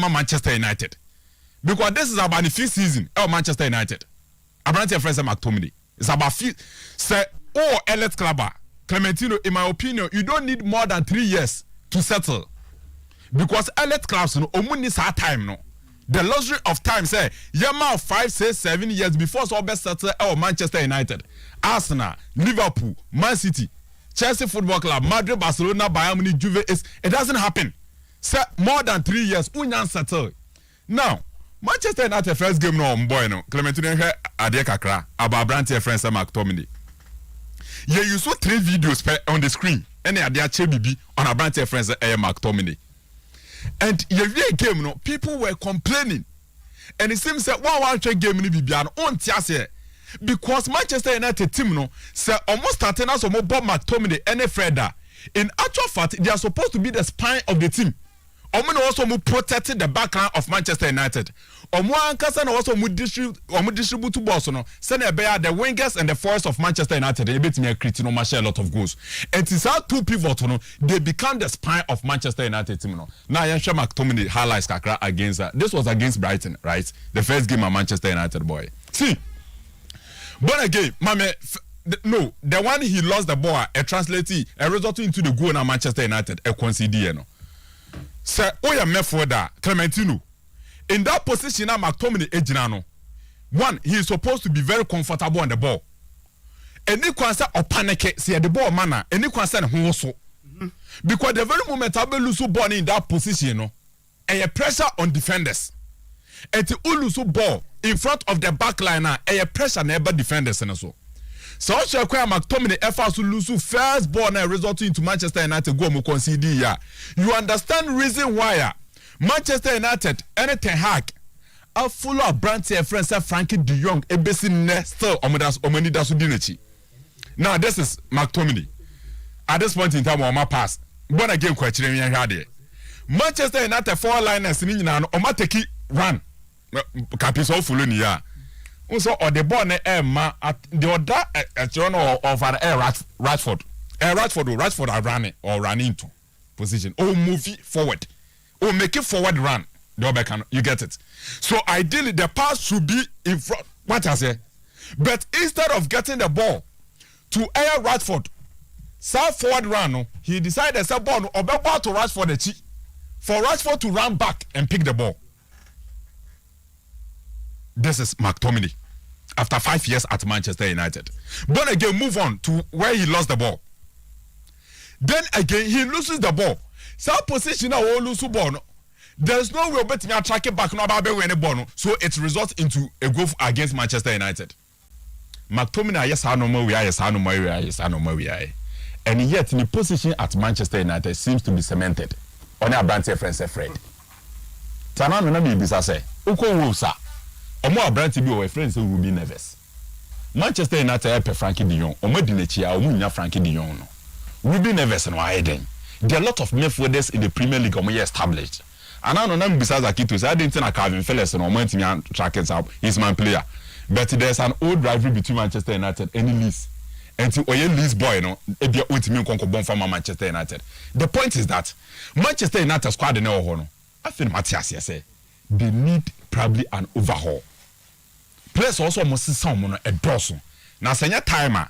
Manchester United. Because this is about the fifth season of Manchester United. Our branch friends say McTominay. It's about say elite clubber. Clementino, in my opinion, you don't need more than 3 years to settle. Because elite clubs, no, need our time, no. The luxury of time, say, Yama 5, 6, 7 years before so best settle Manchester United, Arsenal, Liverpool, Man City, Chelsea Football Club, Madrid, Barcelona, Bayern Munich, Juve, it doesn't happen. Say more than 3 years, unyan settle. Now, Manchester United first game no boy no. Clementino here Ade Kakra about Branty friends McTominay. Yeah, you saw 3 videos on the screen. And they are Chebibi on a Branty friends McTominay. And yeah, game no people were complaining. And it seems that one game ni bibiano on tiase because Manchester United team no say almost starting as Bob McTominay and Freda. In actual fact, they are supposed to be the spine of the team. Omo also mu protecting the backline of Manchester United. Omo ankasa na also mu distribute balls no. Send the wingers and the force of Manchester United. They bet me create no match a lot of goals. And it's how 2 pivots no. They become the spine of Manchester United team no. Now Yansha McTominay highlights kakra against this was against Brighton, right? The first game of Manchester United boy. See. But again, no, the one he lost the ball, a result into the goal na Manchester United, a concede no. Sir, Oya Mefoda, Clementino. In that position, now McTominay Ejinano. One, he is supposed to be very comfortable on the ball. Any concern or panic, see the ball manner, any concern who also. Because the very moment I will lose ball in that position, no, and a pressure on defenders. And the lose ball in front of the back liner, and a pressure never defenders and so. So also acquire McTominay efforts to lose first ball and resulting into Manchester United go mu concede ya. You understand reason why Manchester United and Ten Hag are full of Branty friends Frankie de Jong ebesi still omani dasu dinechi. Now this is McTominay. At this point in time on my pass. But again question me here. Manchester United 4 liners ni nyina no omateki run. Capital full ni ya. So or the ball ma at the other of an Rashford. Rashford are running or running into position. Oh, move it forward. Oh, make it forward run. You get it? So ideally, the pass should be in front. What I say? But instead of getting the ball to air Rashford, south forward run, he decided to ball or ball to Rashford for Rashford to run back and pick the ball. This is McTominay after 5 years at Manchester United. But again, move on to where he lost the ball. Then again, he loses the ball. Some position now will lose the ball. There's no way betting me track it back no about any ball. So it results into a goal against Manchester United. McTominay yes I know we are, yes I know we are. And yet the position at Manchester United seems to be cemented. On a brand friends afraid. Tana no na be bisa say, "Uko wo sa. Omo abranti bi o friends will be nervous." Manchester United pay Frankie de Jong. Omo di n'echi a omo nya Frankie de Jong no. We be nervous no aiden. There are a lot of midfielders in the Premier League omo established. And I know na bisa Zakito say I didn't think Calvin Phillips no omo ntimi track it up. He's my player. But there's an old rivalry between Manchester United and Leeds. And to Oye Leeds boy no ebia otimi nkonko bon from Manchester United. The point is that Manchester United squad no ho no. I think Matthias say they need probably an overhaul. Players also must see someone a dozen. Now senya timer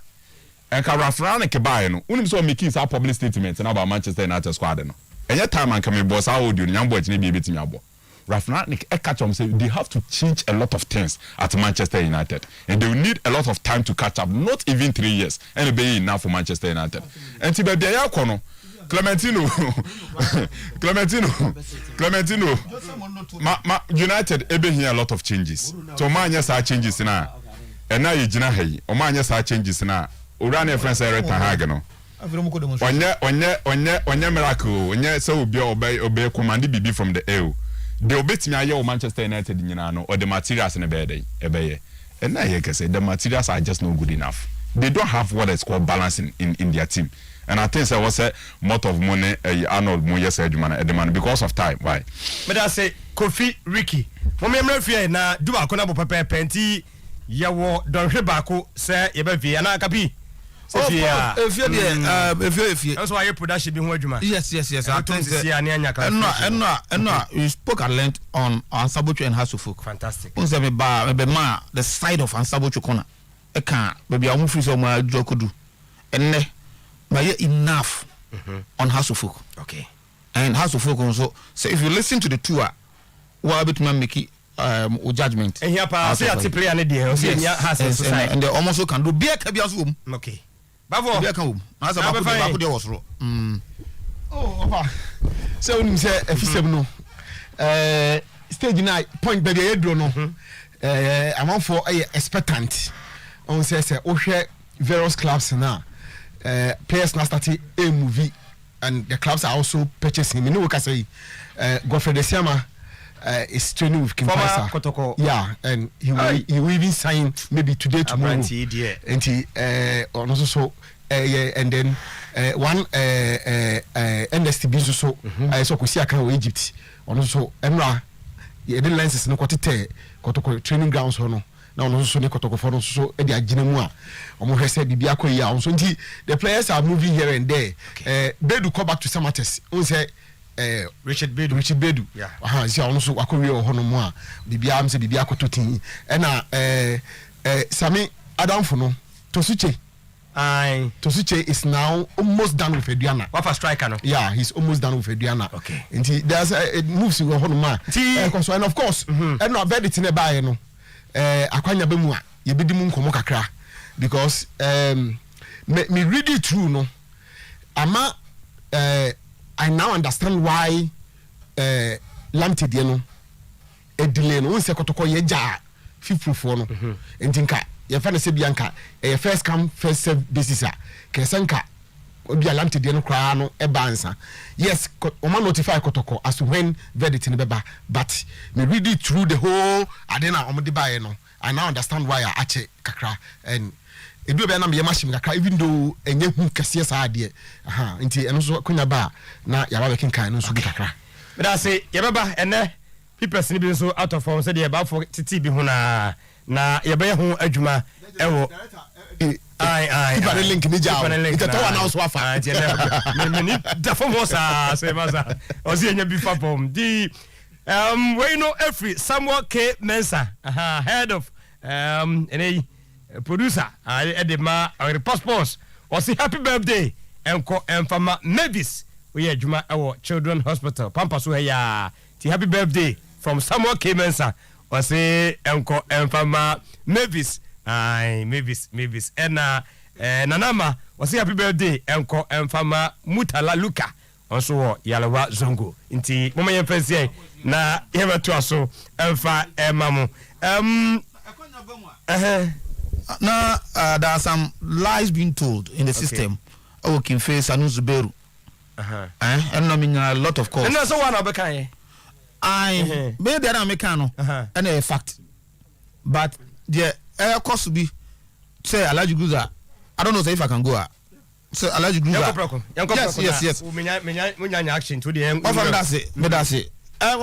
and ka Rafran ke buy no. Unim so make his public statement about Manchester United squad no. Enya time and come boss how do nyambo etini bi betimi abo. Rafran catch them say they have to change a lot of things at Manchester United and they will need a lot of time to catch up, not even 3 years. And it'll be enough for Manchester United. And to be there, Clementino, United ebe here a lot of changes. So man yes are changes now. And now you jina hey, o man yes are changes now. Urane friends are Hagen. Onye miracle, onye so obey command BB from the AO. They obey me aye Manchester United nyina no or the materials in ebeye. And now you can say the materials are just not good enough. They don't have what is called balancing in their team. And I think there was a lot of money Arnold Moyes Edman because of time. Why? But I say Kofi Ricky. When me mrefie na do akona bo pepe penti yawo don hwe bako say ye be vie na kapi. If you that's why you production be ho adwuma. Yes. I think you spoke at length on Ansabocho and Hasufuk. Fantastic. Unse me ma the side of Ansabocho corner. E kan baby a free so ma jokodu. Enne but enough on Hasufuk. Okay. And Hasufuk also. So if you listen to the tour, what bit man make judgment. And here pa say at player ne dey. And they almost can do beer kabiasum. Okay. Bavo. Beer kan. As a back there was raw. Oh, opa. So when you say F7 no. Stage 9 point baby edro no. Amount for expectant. On say ohwe various clubs now. Players now started a movie and the clubs are also purchasing. You know what I say? Godfrey Desiama is training with Kimpasa. Yeah, and he will even sign maybe today, tomorrow. And he also so and then one NSTB so so kusi aka Egypt. Also Emra the lenses no kwatete kotoko training grounds hono. Now also Nikotoko for so Eddie Aginamua. Almost said Bibiako ya. So the players are moving here and there. Bedu come back to Samates. Say Richard Bedu. Yeah. See also Wakorio Honomoa. Bibiam say Bibiako to Tin. And Sami Adam Fono Tosuche. Tosuche is now almost done with Adriana. What for striker no? Yeah, he's almost done with Adriana. Okay. And there's it moves to Honoma. And of course, and not very tin buy no. Akwanya bemu a ye bedi mu nkomo kakra because me read it through no ama I now understand why Lamptey de no e delay no unse kotoko ye ja fifufo no entinka ye fa na se bianka e first come first serve basis a kesanka obi Lamptey de no kra no e bansa yes o ma notify kotoko as to when verdict in beba but me read it through the whole adena omode bae no I now understand why I ache kakra and edu be na me machine kakra even though enye hu kase sa ade nti eno so kunya ba na ya ba bekin kan no so bi kakra but I say ye beba ene people ni bi so out of form say dey ba for titi bi hu na ye be hu adwuma ewo Keep a link me jaw. It's a tower now so far. Me ni da form was say maza. O si enya bi fa form. Di we know every Samuel K Mensa head of any producer edema our passports or say happy birthday enko enfama Mavis we adwuma our children hospital pampa so ya ti happy birthday from Samuel K Mensa or say enko enfama Mavis Mavis ena nanama or say happy birthday enko enfama Mutala Luka also Yalawa Zongo inti mama yemfense na yema to aso emfa emamu now there are some lies being told in the system. Okay, face Anu Zuberu. And no mean a lot of calls. And that's one of the kind. I made the Americano and a fact. But the air cost to be say Alaji Guza. I don't know if I can go out. Say Alaji Guza. Yes. We action to the end. That's it. I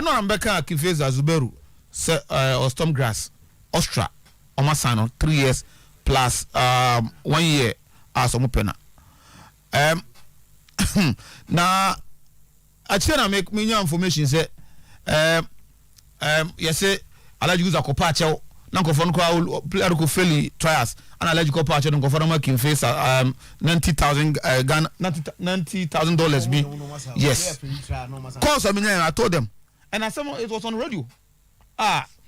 know I'm back at Kifeza Zuberu. Say or Stormgrass, Ostra. Omasano 3 years plus 1 year as omupena. Now I try to make me information say yes say alaji guza ko pacho na ko fon ko player ko fairly trials and alaji ko pacho na ko fon ma kin face $90,000 Ghana $90,000 be yes cause I told them and I said it was on radio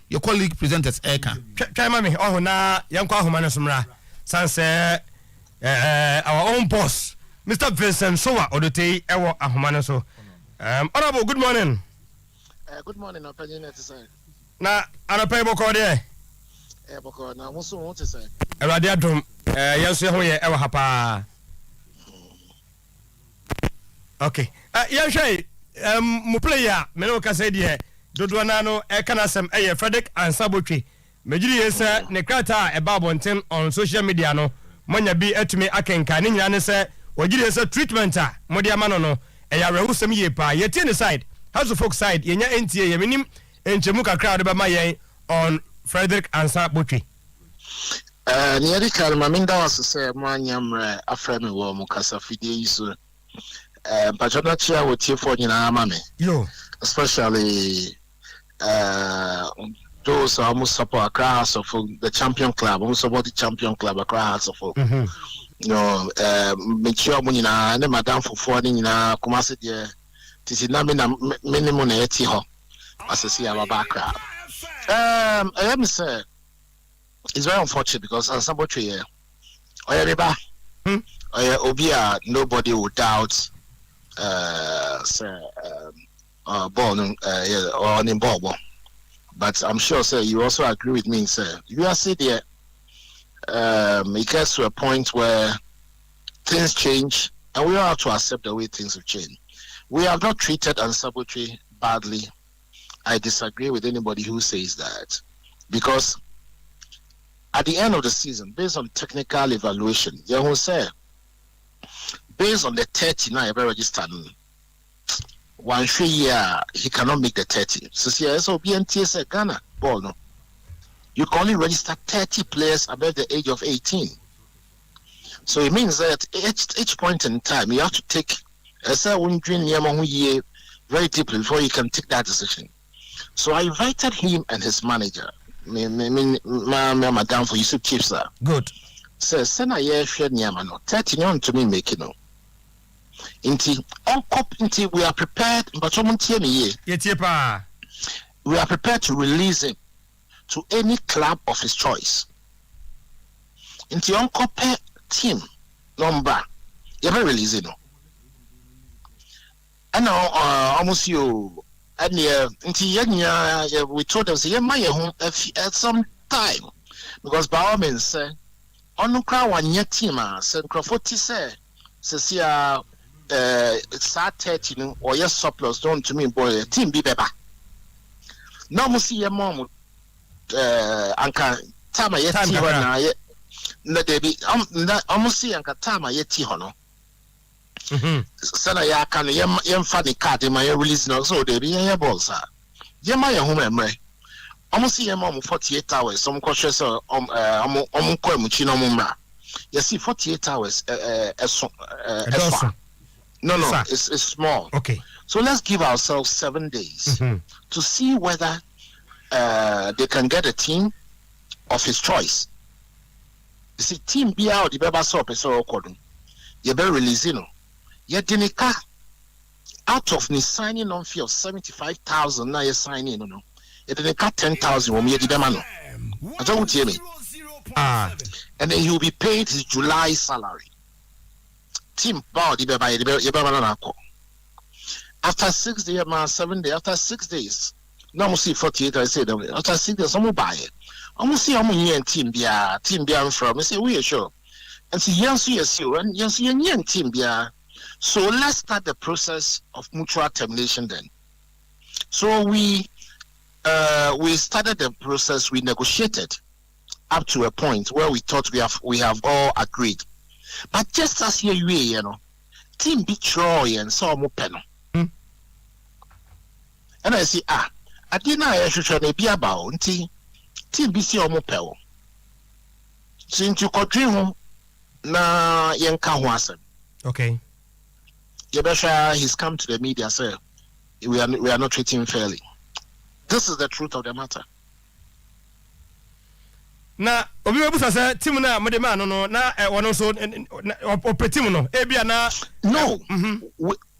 your colleague presented Eka. Try mami oh na yanko ahoma somra sanse our own boss Mr. Vincent Sowa Odotei ewo ahoma so honorable good morning. Good morning opinion sir. Na anapay boko de boko na muso won sir. Erade adom yenso ho ye ewo hapa. Okay yan hwai mo player me no ka say de dodo na no kana sem Frederick Ansabotwe mejiri yesa ne krata e ba bonten on social media no monya bi atumi akenka ne nyina ne se wajiri yesa treatment modi amano no ya rehusem ye pa yeti ne side house of folk side yenya entie ye minim enchemu kakra de ba mayen on Frederick Ansabotwe ne yedi kalma minda was se mwanyamre afremi wo mu kasa fidie iso pachona chia wotie fo nyina ama me yo especially those almost support Accra House of the champion club, almost support the champion club Accra House of you know, make sure when na ne madam for forwarding na Kumasi there. This is not minimum na eti ho. As I see our background. I am say it's very unfortunate because somebody here. Oyeba. Obia nobody would doubt say born or in Bobo. But I'm sure, sir, you also agree with me, sir. You are saying there, it gets to a point where things change, and we all have to accept the way things have changed. We have not treated Ansabotwe badly. I disagree with anybody who says that, because at the end of the season, based on technical evaluation, you will say, based on the 39 ever registered. 1 year he cannot make the 30. So BNTS Ghana ball no. You can only register 30 players above the age of 18. So it means that each point in time you have to take very deeply before you can take that decision. So I invited him and his manager, Madam for Yusuf Chief sir. Good. So Sena ye share Niamano 30 on to me making no. Inti we are prepared but we are prepared to release him to any club of his choice. Inti on team number you ever release it no. And now almost you and inti we told them say you might home at some time because by all means say on crowd one year team say Crawford say it's 30 or yes surplus don't to me boy team be better. No mo see your mom anka tama yeti ho na debi almost see anka tama yeti ho no sana ya kan yem fa the card ma release no so debi ya balls ah yema ya home emre almost see your mom 48 hours some question so ko emuchi no mo mra you see 48 hours No, Sir. it's small. Okay. So let's give ourselves 7 days to see whether they can get a team of his choice. You see, team be out the beba so peso kodum. You better release you dinika out of ni signing on fee of 75,000 now you sign in, no. You dinika 10,000 when you did them no. I don't hear me. And then he will be paid his July salary. Team bow the beba you beba after 6 days, 7 days, after 6 days, now we see 48. I say after 6 days, someone buy it. I'm gonna see how many team be from. I say we are sure. And see yes, and yes, team be. So let's start the process of mutual termination then. So we started the process. We negotiated up to a point where we thought we have all agreed. But just as here you know, team be Troy and so more penal. And I say, I didn't know I should be about team BC or Mopel. Since you could dream na yanka wasem. Okay. Yabesha, he's come to the media, sir. We are not treating him fairly. This is the truth of the matter. Na obi webusa say team na mo de ma no na wono so team no ebia na no.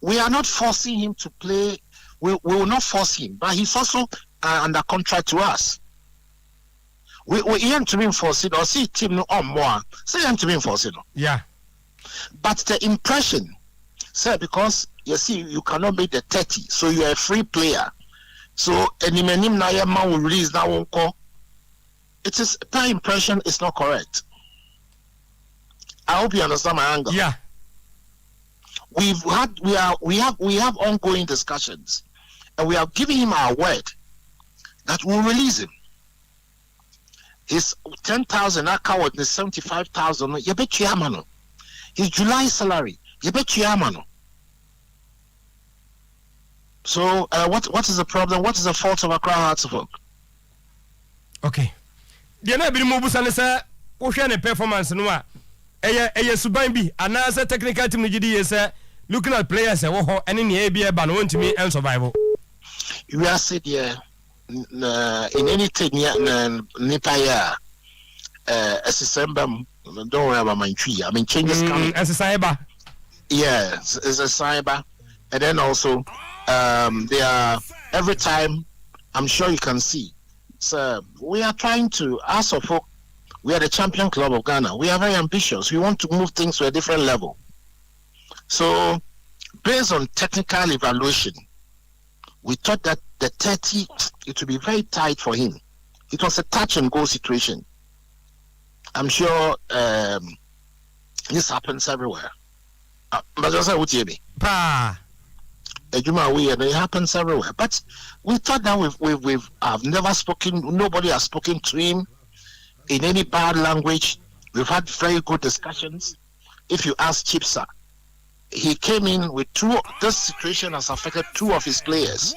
We are not forcing him to play. We will not force him, but he's also under contract to us. We aim to be enforced or see team no on more. Say him to be enforced. Yeah. But the impression, sir, because you see, you cannot make the 30, so you are a free player. So any man na man will release now won't call. It is that impression is not correct. I hope you understand my angle. Yeah. We have ongoing discussions, and we have given him our word that we'll release him. His 10,000 account is 75,000. You bet you amano. His July salary, you bet you amano. So what is the problem? What is the fault of Accra Hearts of Oak? Okay. The na bi mo busa ne say wo hwe ne performance no a eye suban bi ana say technical team no gidi ye say looking at players wo ho ene ne e bi e ba no ntimi en survival. You are said here in any team nipa ya SSM don't worry about my tree. I mean changes coming. SSM. Yeah, it's a cyber. And then also they are every time I'm sure you can see. So we are trying to, as of folk, we are the champion club of Ghana. We are very ambitious. We want to move things to a different level. So based on technical evaluation, we thought that the 30, it would be very tight for him. It was a touch and go situation. I'm sure this happens everywhere. But just what you mean? It happens everywhere. But we thought that I've never spoken, nobody has spoken to him in any bad language. We've had very good discussions. If you ask Chipsa, he came in with this situation has affected two of his players.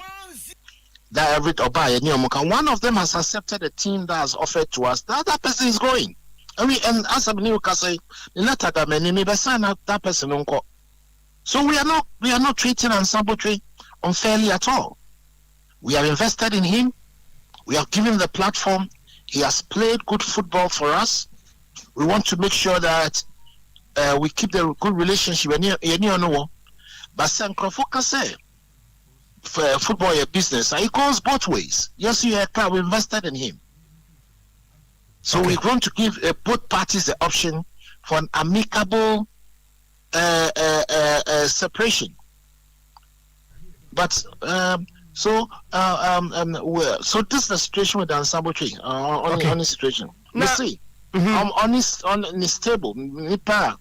One of them has accepted a team that has offered to us. The other person is going. And as a new say, that person. So we are not treating Ansambotwe unfairly at all. We have invested in him. We have given him the platform. He has played good football for us. We want to make sure that we keep the good relationship. But Sankrofo say for football a business. It goes both ways. Yes, we invested in him. So we're going to give both parties the option for an amicable separation. But so this is the situation with the ensemble tree. On the situation. Let's see. On this table, nipa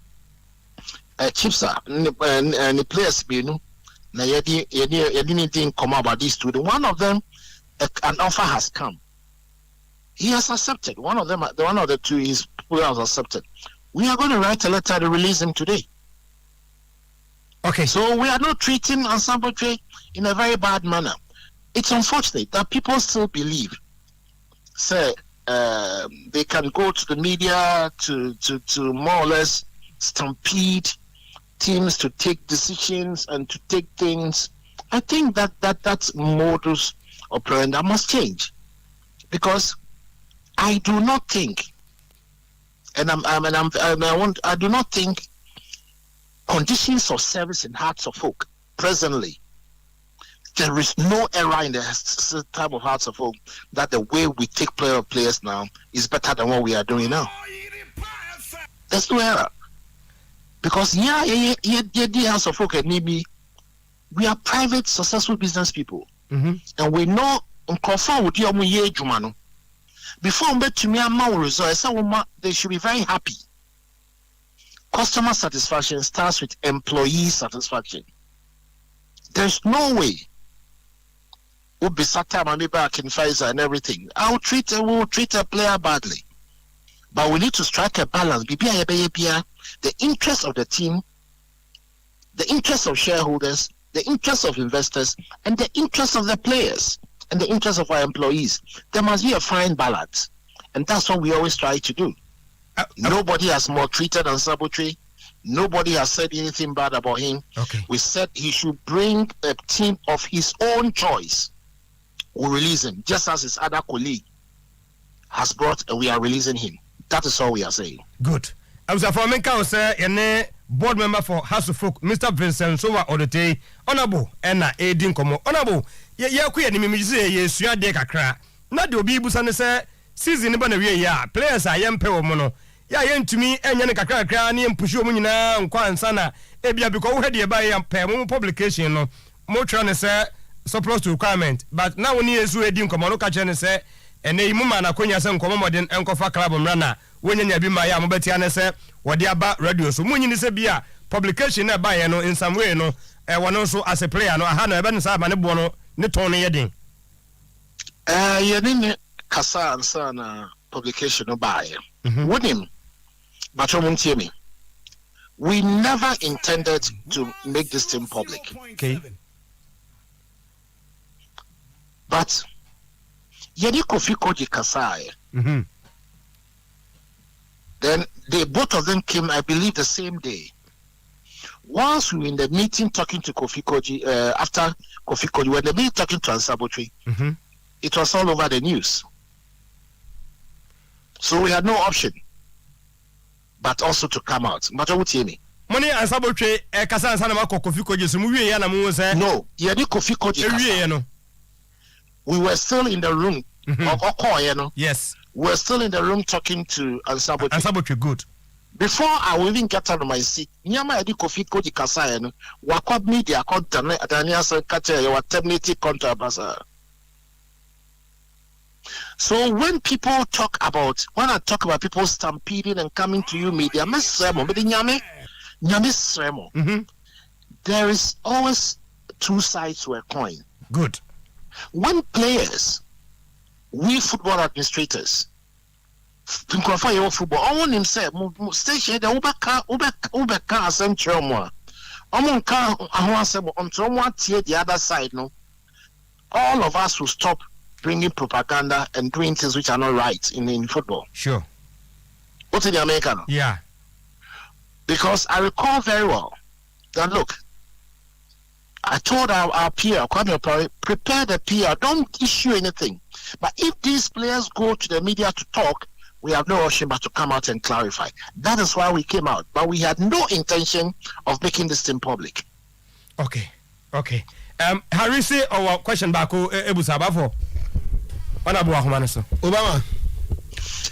chipsa and the players be no. Now you didn't come about these two. One of them, an offer has come. He has accepted. One of the two is who has accepted. We are going to write a letter to release him today. Okay. So we are not treating Ensemble Trade in a very bad manner. It's unfortunate that people still believe, say, they can go to the media to more or less stampede teams to take decisions and to take things. I think that modus operandi must change, because I do not think, I do not think conditions of service in Hearts of Oak presently. There is no error in the type of Hearts of Oak that the way we take players now is better than what we are doing now. There's no error. Because the Hearts of Oak and maybe we are private, successful business people. Mm-hmm. And we know before they should be very happy. Customer satisfaction starts with employee satisfaction. There's no way we'll be sat time and back in Pfizer and everything. We'll treat a player badly. But we need to strike a balance. The interest of the team, the interest of shareholders, the interest of investors, and the interest of the players, and the interest of our employees. There must be a fine balance. And that's what we always try to do. Nobody has maltreated Ansabutri. Nobody has said anything bad about him. Okay. We said he should bring a team of his own choice. We'll release him, just as his other colleague has brought, and we are releasing him. That is all we are saying. Good. I was a former council and board member for House of Folk, Mr. Vincent Sowa Odete, Honorable, and Aidin Komo. Honorable, queer name is a Sua de Kakra. Not the Obi Busan say, season ya, players I am pay mono. Ya yen to me, and Yanaka Crani and Pushumina and Kwan Sana, Ebia because we had the buy and pay publication, no more trying say surplus to requirement. But now when you are doing Komoroka Chen say, and a woman Aquina San Commodin and Kofa Club Rana, when you be my Yamabetiana say, what they about radio. So when you say Bia, publication by no in some way, no, one also as a player, no, I had a Ben Saban Bono, Nitoni Yedin. You didn't Kasa and Sana publication no buy. With him. But you won't hear me. We never intended to make this thing public. Okay. But Yedi Kofi Koji Kasai. Then both of them came, I believe, the same day. Once we were in the meeting talking to Kofi Koji, after Kofi Koji, we were in the meeting talking to Ansabutri, it was all over the news. So we had no option but also to come out. But I would hear me. Money and Sabotre, Kasan Sanama Kofi Koji, Yana no, Yedi Kofi Koji. We were still in the room. Yes. We were still in the room talking to Ansabutri. Ansabutri, good. Before I will even get out of my seat, Nyama Yedi Kofi Koji Kasai, Wakab Media, called Daniel Sankate, you were terminating contract. So when people talk about, when I talk about people stampeding and coming to you media, there is always two sides to a coin. Good. When players, we football administrators, football, I want him say, station the Ubeka Central more. The other side, no. All of us will stop bringing propaganda and doing things which are not right in football. Sure. What's in the American? Yeah. Because I recall very well that, look, I told our PR, prepare the PR, don't issue anything. But if these players go to the media to talk, we have no option but to come out and clarify. That is why we came out. But we had no intention of making this thing public. Okay. Harry say our question back Ebusabafo. Obama.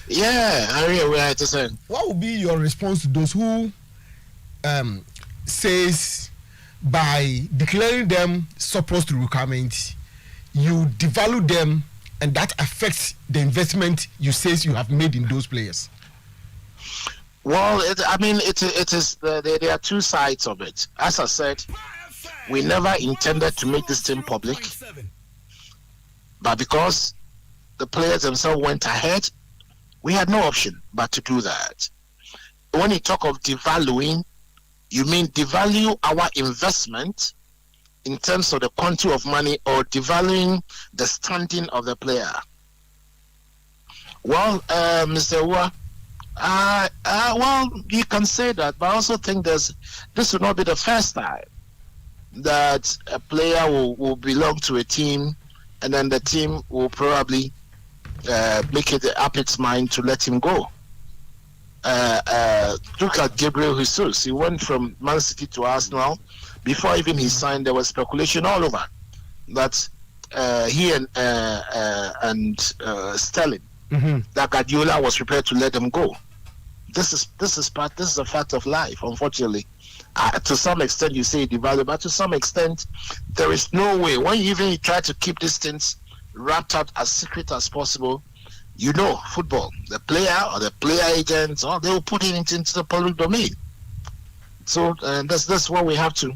Yeah, Harry, we are to say. What would be your response to those who says by declaring them surplus to requirement, you devalue them and that affects the investment you say you have made in those players? Well, it is there are two sides of it. As I said, we never intended to make this thing public, but because the players themselves went ahead, we had no option but to do that. When you talk of devaluing, you mean devalue our investment in terms of the quantity of money, or devaluing the standing of the player? Well, Mr. Uwa, Well, you can say that, but I also think this will not be the first time that a player will belong to a team, and then the team will probably make it up its mind to let him go. Look at Gabriel Jesus. He went from Man City to Arsenal. Before even he signed, there was speculation all over that he and Sterling, that Guardiola was prepared to let them go. This is a fact of life, unfortunately. To some extent, you say devalue, but to some extent, there is no way. When you even try to keep these things wrapped up as secret as possible, you know, football, the player or the player agents, they will put it into the public domain. So that's what we have to.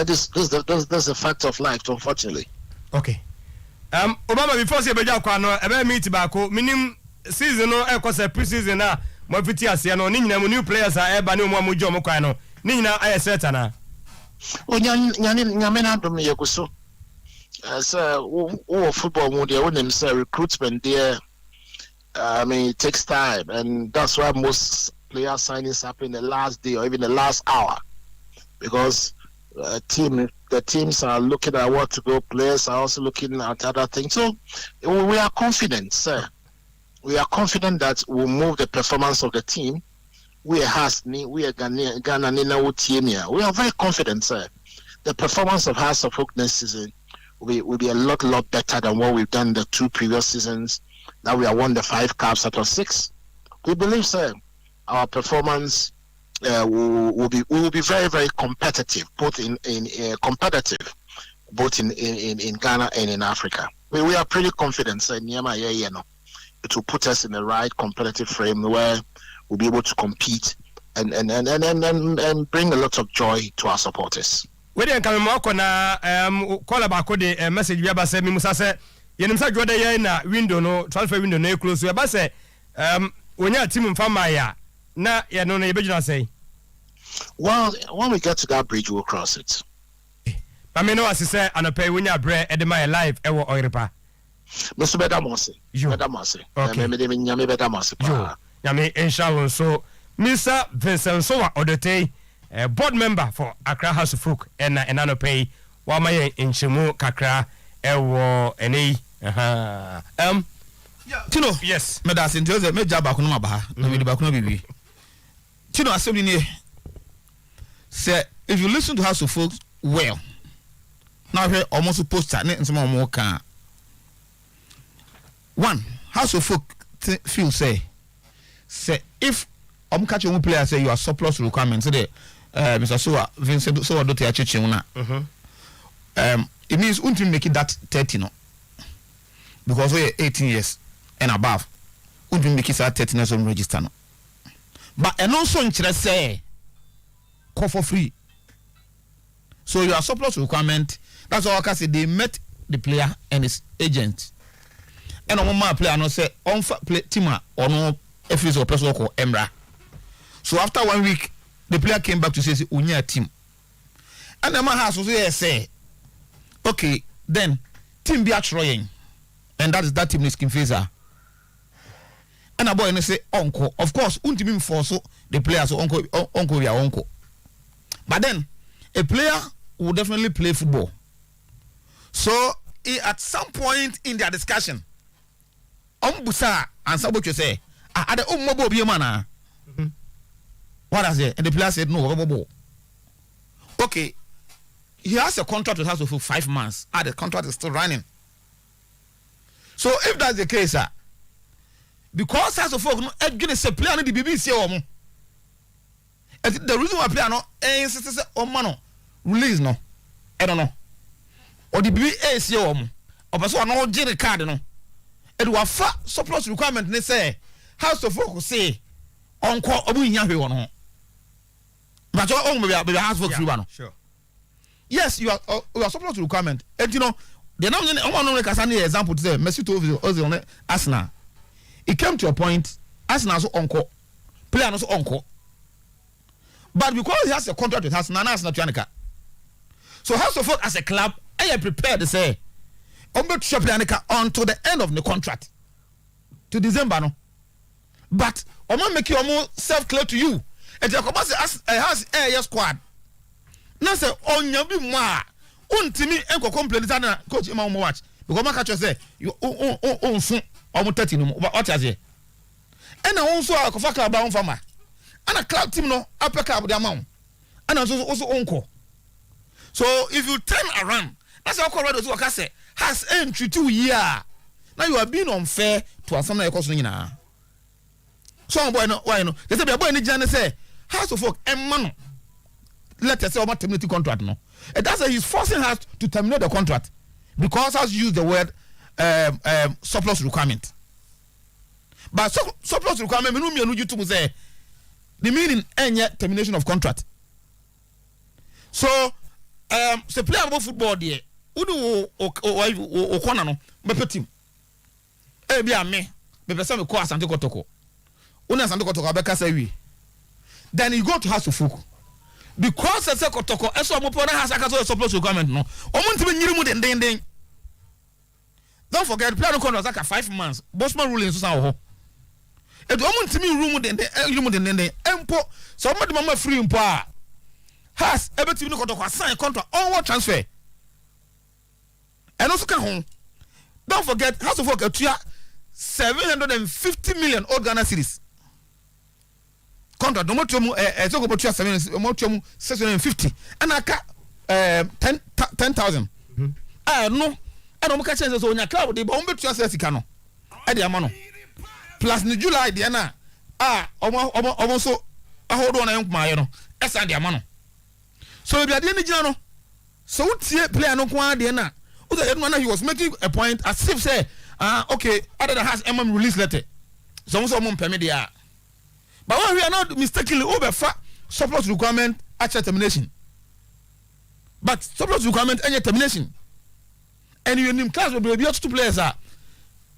This is a fact of life, unfortunately. Okay. Obama, before say beja kwa no ebe meet baako minim season no e kwasa pre-season na mo fiti ase no ni nyina mo new players a eba ne mo amojo mo kwan no ni nyina aye set na nyame na dom ye kuso so football mo dey when them say recruitment there, I mean, it takes time, and that's why most player signings happen in the last day or even the last hour, because the teams are looking at what to go. Players are also looking at other things. So we are confident, sir. We are confident that we'll move the performance of the team. We are Ghana. We are very confident, sir. The performance of House of Hope next season will be a lot better than what we've done the 2 previous seasons. Now we have won the 5 cups out of 6. We believe, sir, our performance will be very, very competitive, both in Ghana and in Africa. We are pretty confident, sir. It will put us in the right competitive frame where we'll be able to compete and bring a lot of joy to our supporters. We dey come mo na call about the message we aba say me musa say yenim sa jode ye na window no transfer window no close we aba say onya team mfama ya na ye no ye bejuna say. Well, when we get to that bridge we'll cross it. But me no as say anope wonya bre e de my life e wo oiripa. Mr. Bedamose. Okay. Me nyame Bedamose. Nyame inshallah. So Mr. Vincent Sowa Odote, board member for Accra House of Folk and anope wa maye inchemu kakra ewo eni Tino, yes, me da sinto ze me jaba kuno mabaha na me ba kuno bibi. Tino asem ni say if you listen to House of Folk well, now here almost poster ne nsema omo kan. One, House of Folk feel say if catch one player say you are surplus requirements, say Mr. Sowa Vincent Sowa Dote achiche una. It means until make it that 30 no, because we are 18 years and above. Until make it that 30 years on register no. But and also in say call for free. So your surplus requirement. That's all I can say. They met the player and his agent. And on my player no say on play team or no FS or person called Emra. So after 1 week, the player came back to say unya team. And the man has to say, okay, then team be trying, and that team is Kimfeza. And a boy and say uncle, of course, untimim for so the players so uncle ya uncle. But then a player will definitely play football. So at some point in their discussion, Busa and Sabocho say, "Are the mobile be man?" What I say, and the player said, "No, okay." He has a contract with us for 5 months. The contract is still running. So if that's the case, because House of Folk, again, say player no the BBC or the reason why player no insist say man release no, I don't know, or the BBC or person no get card no. It was far surplus requirement. They say House of Folk say uncle obu nya hwe won ho. But you own be House of Folk free one. Sure. Yes, you are surplus requirement. And you know, the now one no like an example to say Messi to Ozil Arsenal. It came to a point Arsenal so uncle, player no so uncle. But because he has a contract with Arsenal, Arsenal Tuanica. So House of Folk as a club, I am prepared to say until the end of the contract to December no. but omo make you self clear to you and the commander has a squad na say onya bi mu a untimi enko complain na coach ma mo watch because man catch say you unfun omo 30 no what as here and na won so akofa club ba won fama and club team no upper club dey amount and also onko so if you turn around that's how correct so say has entry 2 year now you are being unfair to asam na ekoso nyina so boy no why no they say boy ni jana say house of folk emma no let us say about terminate contract no and that's why he's forcing us to terminate the contract because has used the word surplus requirement but surplus requirement me no you to say the meaning any termination of contract so say play about football there udu o corner no be team e bia me pese me ko Asante Kotoko una Asante Kotoko abeka say wi then you go to house of folk because Asante Kotoko eso mo pona house akaso surplus requirement no omo ntime nyiri mu den don't forget play no contract like 5 months Bosman ruling so san ho e do omo ntime room den empo so mo de mama free mpo a has ebetimi no Kotoko sign contract on transfer and also can home don't forget house of folk atua 750 million old Ghana cedis contract no mo tumu so go atua 7 mo tumu 650 and aka 10,000 no and mo ka chance so onya club dey bo mo betua sika no e dey ama no plus ni July dey na omo so ahodo na yankum aye no esa dey ama no so bi ade ni gina no so utie player no kwa dey na he was making a point as if say okay other than has release letter so permit there but when we are not mistakenly over surplus requirement at termination but surplus requirement any termination and you in class will be 2 players at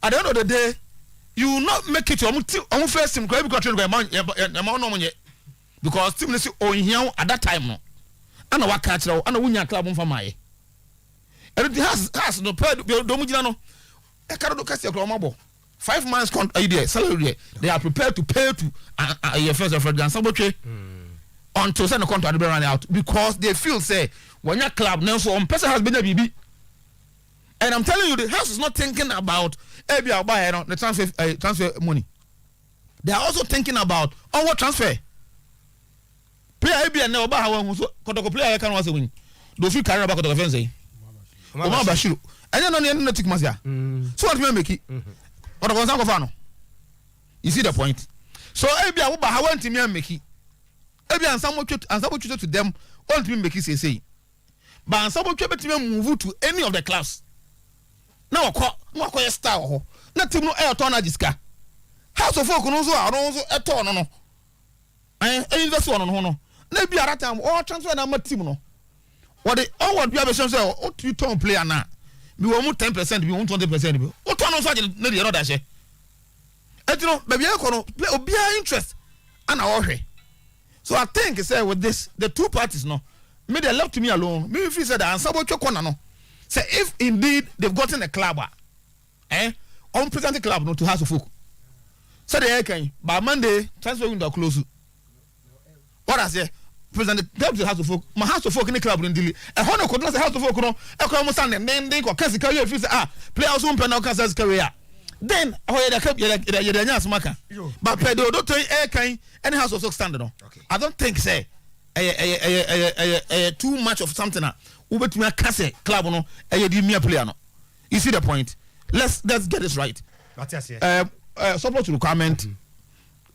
the end of the day you will not make it on first team because team on here at that time no and what catch and win club for my and has no paid domujina no e ka do kasi akro mabo 5 months idea salary they are prepared to pay to your first of Gan Sabotwe until send the contract be run out because they feel say when your club now so on person has been a BB and I'm telling you the house is not thinking about the transfer money they are also thinking about on what transfer player be na oba ha so Kotoko player can was win do fit carry back Kotoko fence Omar Bashiru anya no ne tik masia so what me make it what go san go fa no you see the point so ebia wo ba ha want me make it ebia ansamo to them want me make it say but ansamo twa betime move to any of the clubs na wakọ star ho na team no e to na jiska house of folk no so aron so e to no invest one no no na bia that time all transfer na ma team no what the all bia be say o tu ton player na bi wo mu 10% bi wo mu 20% bi o to no so na the other she etino be bia ko no obia interest ana wo hwe so I think say with this the two parties no me they left me alone me feel say that ansabo twa corner no say if indeed they've gotten a club on present club no to house of folk so they can by Monday transfer window close what I say present the house of folk my house of folk in the club in delay e hono ko say house of folk no e ko mo stand then ko kasi carry feel say players won penal cases career then how you nya smaka but pedo do to can any house of folk stand no I don't think say too much of something ubetumi akase club no di mere player no you see the point let's get this right support requirement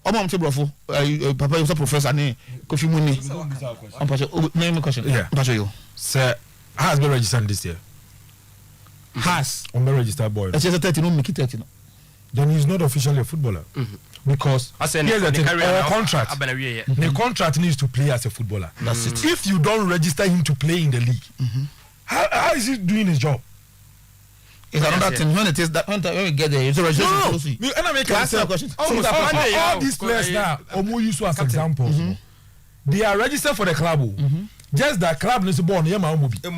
omom chebrofo papa you professor ne Kofi Muni name question pacho you sir has been registered this year has on the registered boy it's just 30 no make it 30 no then he's not officially a footballer because the contract the contract needs to play as a footballer. That's it. If you don't register him to play in the league how is he doing his job? It's another thing when it is that when we get there it's a registration and I make a question all these players now omo use as examples they are registered for the club just that club is born here ma omo bi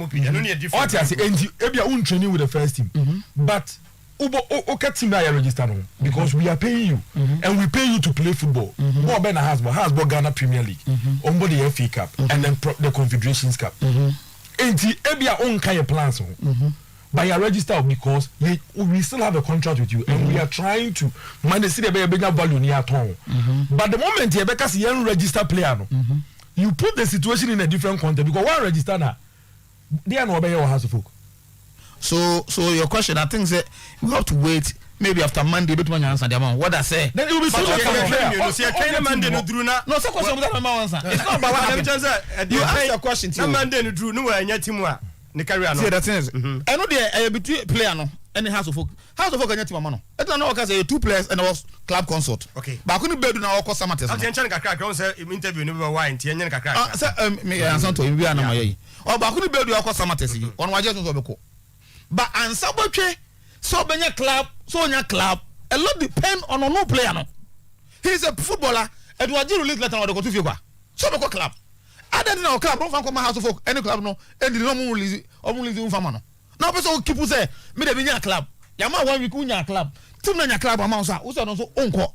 what I say and ebia un training with the first team but okay, team that you register no because we are paying you and we pay you to play football. More than Hasbro Ghana Premier League, on the FA Cup and then the Confederations Cup. And the ABA own kind of plans. But you are registered because we still have a contract with you and we are trying to manage the bigger value near at home. But the moment you because you are registered player, you put the situation in a different context because one register now, they are not obeying your house of folk. So your question, I think that we have to wait. Maybe after Monday, but when you answer the amount, what I say, then it will be so clear. Monday no drew na. No, so question that my answer. It's not about what happened. You ask your question to Monday no drew no anya team a ne career no. See that things. I know there between player no and house of folk. House of folk anya team no. It no because 2 players and was club consult. Okay. But I couldn't build na okọ samates. I think kakra on say interview no be why nti anya kakra. Say me answer to bi na my. O ba couldn't build okọ samates yi. On waje so be ko. But answer botwe so benya club so nya club a lot depend on no player no. He is a footballer. Edward Jiru release letter on the go to fiwa. So be club. Other than our club, don't come house of folk any club no. And the no release no. Now person keep say me dey nya club. Yama 1 week nya club. Team na nya club amount so so no so onko.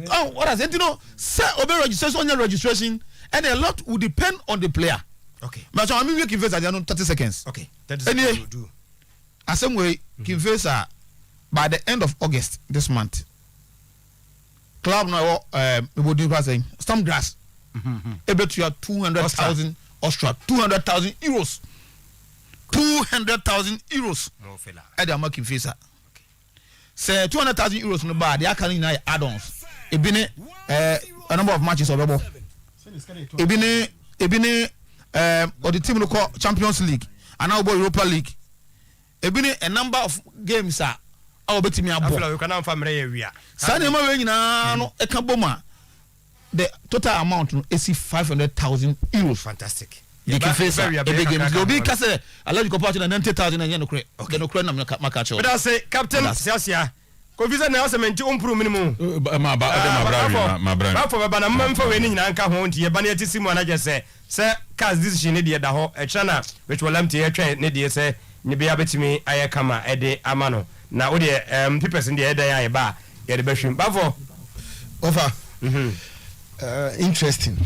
Oh, what is it? You know, say obe registration on your registration and a lot will depend on the player. Okay. But I mean we give us 30 seconds. Okay. That is what you do. Same way, Kinvesa by the end of August this month. Club now we do saying some grass. Able to have 200,000 Austria, 200,000 euros. 200,000 euros. No fella. At the market Kinvesa. Say 200,000 euros no bar, they are carrying add-ons. It been a number of matches available. It been or the team call Champions League and now Europa League. Ebini a number of games are our betting abo. You can family area. Sani ma we nyina no e kan boma. The total amount is 500,000 euros. Fantastic. You can face a big game. You be kase allow go party na 90,000 and no kre. Okay, no kre na maka cho. But I say Captain Siasia. Ko visa na ase menti improve minimum. Ma brother. Ba for ba na mfa we ni nyina nka ho nti ye ba na yetisi mu na je say cast decision ne de da ho e chana which will empty e twa ne de say ni bia betimi aye kama ede amano na wo de people in the ede aye ba ye de behwim ba for over interesting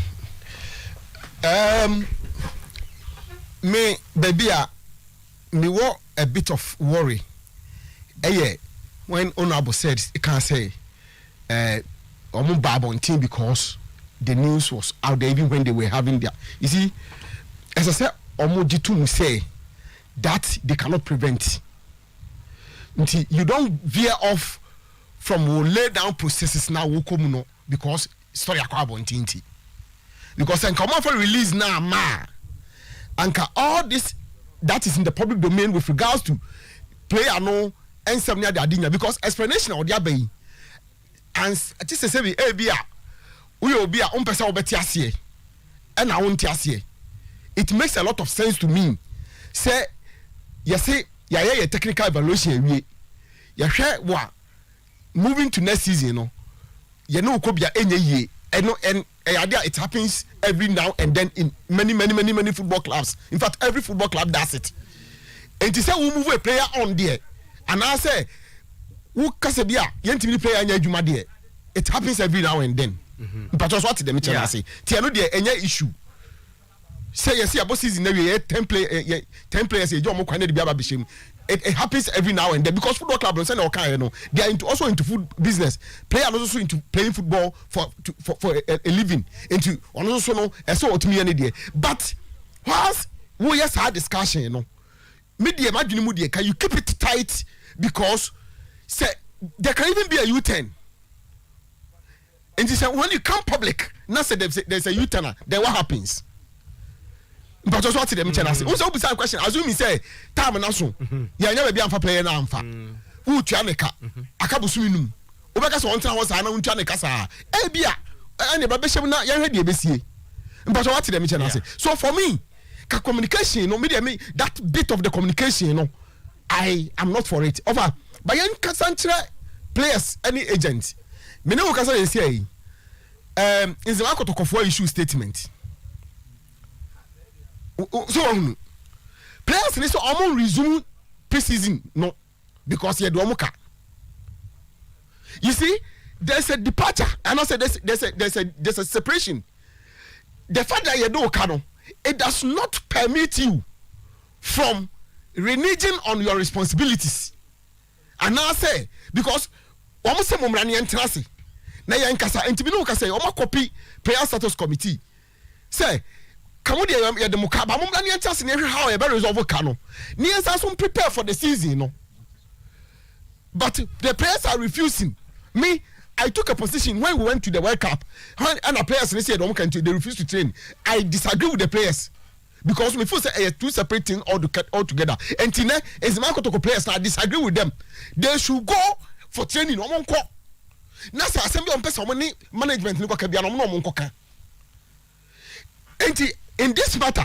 me baby me wo a bit of worry when honorable said he can't say omo babon team because the news was out there even when they were having their you see as I said omo jitu say that they cannot prevent. Until you don't veer off from lay down processes now because story akwabo ntinti. Because en come for release now ma. And all this that is in the public domain with regards to player no and some near the adinya because explanation or the abey. And just say we bia we will be a person obeti asie. And I won't asie. It makes a lot of sense to me. Say yes, yeah, technical evaluation. You share what moving to next season, no, you know, could be any year, and it happens every now and then in many football clubs. In fact, every football club does it. And to say we move a player on there, and I say, who Casabia, young player in your there, it happens every now and then. But what the Mitchell say, Tiano, there any issue. Say yes, about season every 10 players. It happens every now and then because football clubs they are also into food business. Players are also into playing football for a living. Into also no so to me any day. But whilst we just had discussion, media imagine can you keep it tight because say there can even be a U-turn. And he said when you come public, now say there's a U-turn, then what happens? But just what them channel say. Also beside question, assume me say time na so. Ya nya be amfa player na amfa. Who tua ne ka. Akabusu minum. Obeka so ontra ho sa na untua ne ka sa. E bia, ane ba be hyem na ya hwede e besie. But what them channel say. So for me, ka communication no media me that bit of the communication no I am not for it. Over by yan kasantra players any agent. Me no ka say say is the akotokofo issue statement. So players need to almost resume pre-season no because you do muka. You see, there's a departure, and also there's a separation. The fact that you do kano, it does not permit you from reneging on your responsibilities. And now I say, because almost some money and trust. Na yan kasa entibino kasa o copy prayer status committee say come on ya de mukaba mo na chance na how e be resolve kano ni ensa so prepare for the season no, but the players are refusing. Me, I took a position when we went to the World Cup and the players said they refuse to train. I disagree with the players because we feel say two separate things all together. And tine is my players, I disagree with them. They should go for training. Na sa assembly on person money management ni kwa bia no mo nkoka. Enti in this matter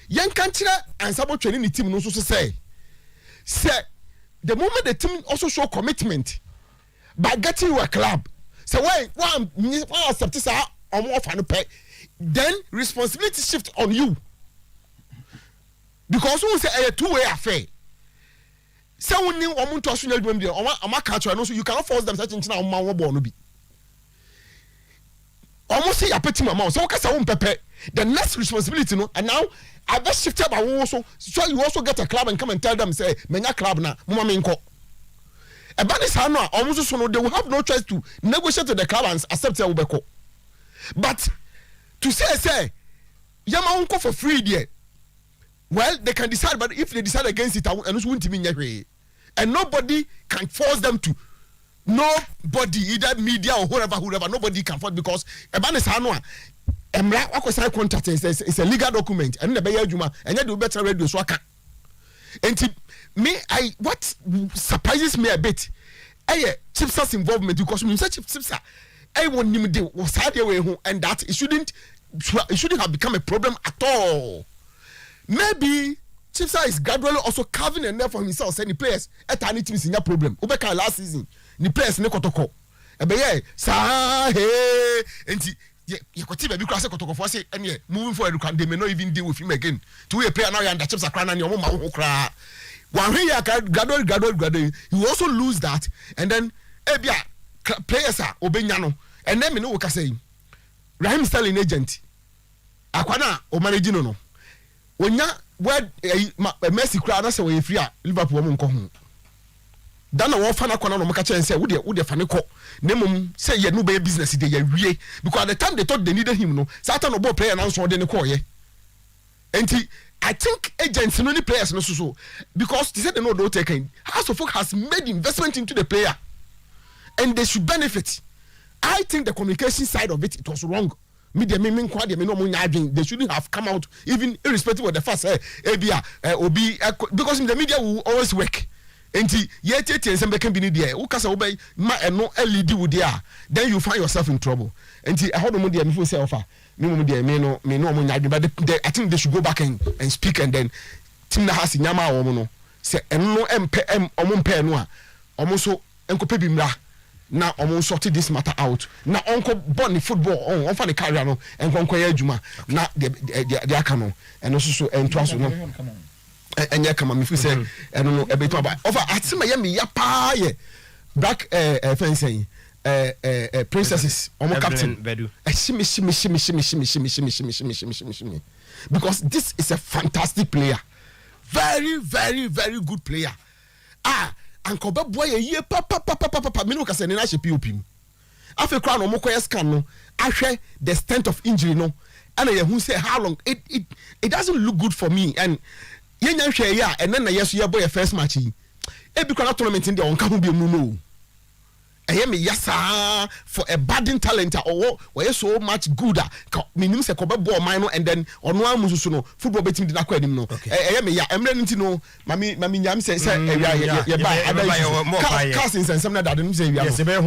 yan kanchira ansabo training the team no so say the moment the team also show commitment by getting you a club, so one accept this or more fan pay, then responsibility shift on you because we say a two-way affair. So when you want to assume them there, I'm a catcher, and so you cannot force them such things now. Man, born to be almost say a petty amount. So because I won't pay the next responsibility, no, and now I best shifted by also. So you also get a club and come and tell them say, "Menya club na, mama minko." A banis hano almost so no, they will have no choice to negotiate with the club and accept their ubeko. But to say, yama unko for free there. Well, they can decide, but if they decide against it, and nobody can force them to. Nobody, either media or whoever, nobody can force because a ban is hanwa. Emra, what was I contract? It's a legal document, and the Bayer Juma, and you do better radio swaka. And what surprises me a bit, Chipsa's involvement because when such Chipsa, I want him to was hard away home, and that it shouldn't have become a problem at all. Maybe Chipsa is gradually also carving a net for himself. Saying the players at any team is in a problem. Ubeka last season, the players ne kotoko. Ebe sa hey, and you could see baby class kotoko for say and moving forward they may not even deal with him again. To a player now and the Chipsa crying and your mama who cry. One way gradually, you also lose that, and then ebia players are obenyano, and then me know what I say. Raheem Sterling agent, akwana o managing no. Onya where Messi crowd na say we free Liverpool mo nko ho. Dan wo fa na kwana no maka chen say wo de fa ne ko. Nemum say ye no be business dey ye wie because at the time they thought they needed him no. Satan no ball player na so de ne ko ye. Enti I think agents and only players no so because they said they know they'll take in. House of Folk has made investment into the player and they should benefit. I think the communication side of it was wrong. Media they shouldn't have come out even irrespective of the first because the media will always work. And yet and can be there. Obey no LED would then you find yourself in trouble. And I hold on media before say offer. But I think they should go back and speak and then Timna has in Yama or say and no MPM or Mumpenua almost so Uncle Pebimra now almost sorted this matter out. Now Uncle Bonnie football on the carrier and Conquer Juma now the Akano and also and twice and yeah, come on, if we say I don't know a bit about over at Miami Yapa black fencing. Princesses or captain because this is a fantastic player, very good player. And Kobe boy a year papa minu ka se ni na she pop him afi crown no mokoye scan no ahwe the extent of injury no and ye who say how long it doesn't look good for me and yenya hwe ya and then na yeso ye boy first match e bi crown tournament in the on ka ho bi mu no. Yes, for a budding talent or so much good. Meaning say kobe ball mine and then on one musuno football betting did not quite him no. I'm ready to know. Mammy Yam says, cousins and some that didn't say, yes, a very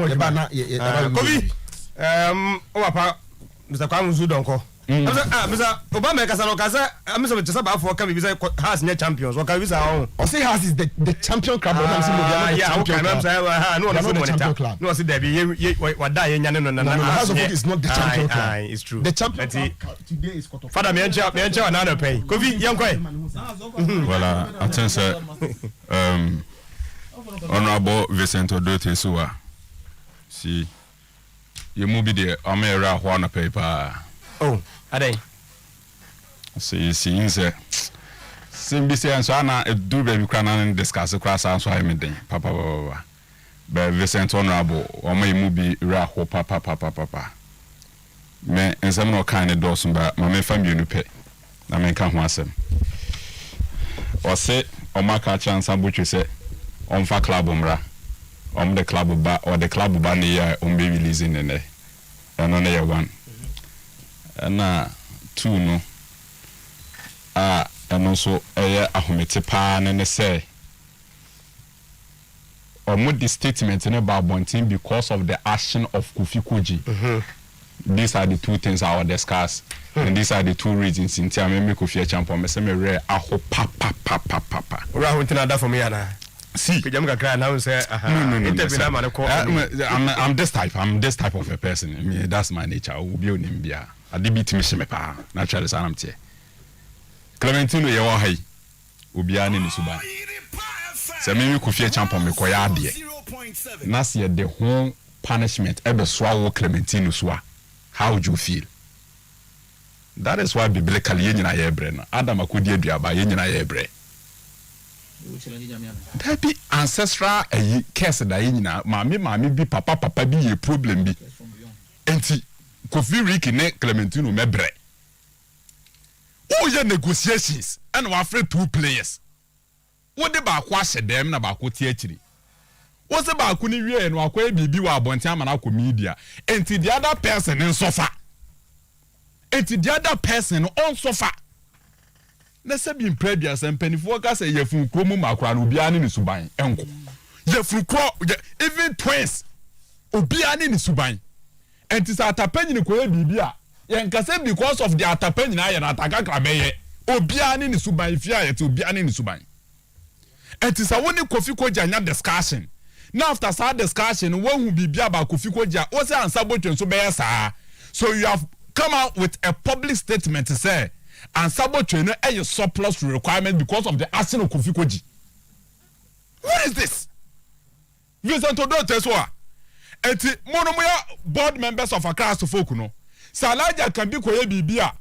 Mr. Kamuzu Donko. Mr. Obama Casanocasa, I'm just about for coming because has no champions. What can we say? Or say has is the champion club. No, see Debbie, what die in House of Folk is not the champion club. It's true. The champion club today is Father Mencha another pay. Kofi, young boy. Well, I think Honorable Vincent Odote Suwa. See, you move there, I'm a Rahwana paper. Oh, are they? See, Simbi and Sana, do baby cranan discuss across answer him, Papa. But Vincent Honorable, or may movie Raho Papa. Me and some no kind of doors, but my family you pay. I mean, come once. Or say, or my chance, and what you say, on for club umra, the club bar or the club bar near baby releasing in there. And on there one. And two no. And also a hometipan and say. Or more the statement in about Bontin because of the action of Kofi Koji. These are the two things I will discuss. And these are the two reasons in time I make Kofi champion. I say me rare aho papa. Right, that for me, Anna. See, I'm this type. I'm this type of a person. I mean, that's my nature. I will be on him. I did beat me. Naturally, I'm here. Clementino, you are high. Ubiani ni suba. Se me Kofi champion me koya ade. Na se the whole punishment ebe swa Clementino swa. How would you feel? That is why biblically yenyina ye bre no. Adam akodi aduaba yenyina ye bre. That be ancestral curse da yenyina mami bi papa bi ye problem bi. Enti Kofi Ricky ne Clementino me bre. Oye negotiations and we afraid two players. What the ba kwa hye dem na ba ko tie akiri. Wo se ba ko ni wie no akwa bibi wa abonti ama na ko media. Enti the other person in suffer. Enti the other person on suffer. Na se bi previous empanifo ka se yefun kromu makra no obi ani ni suban enko. Yefun kro even twins obi ani ni suban. Enti sa atapanyi ni ko bibi a yenkase because of the atapanyi na ye na ataka krabeye. Obi ani ni suban fia ye te obi ani ni suban. Enti sa woni Kofi Koji anya discussion. Now after that discussion, when we be about Kofi Koji, o say answer botwen so be sa. So you have come out with a public statement to say answer botwen no a surplus requirement because of the action of Kofi Koji. What is this? Vincent Odote so enti monomoya board members of Accra Folk no. Salaja can be koye bibia.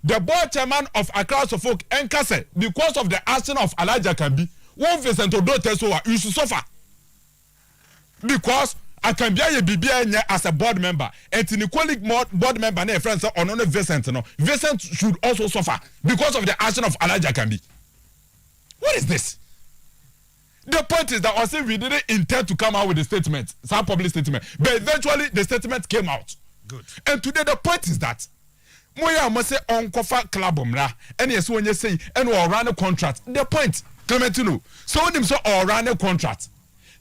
The board chairman of Accra Folk enkase because of the action of Elijah can be one Vincent Odote so you should suffer. Because I can be a BBA as a board member. And in colleague board member, and friends on Vincent, no. Vincent should also suffer because of the action of Elijah Kambi. What is this? The point is that I say we didn't intend to come out with a statement, some public statement, but eventually the statement came out. Good. And today the point is that Moya must say on Kofa Klabomra, and yes, when you say, and we'll run a contract. The point, Clementino, so them so or run a contract.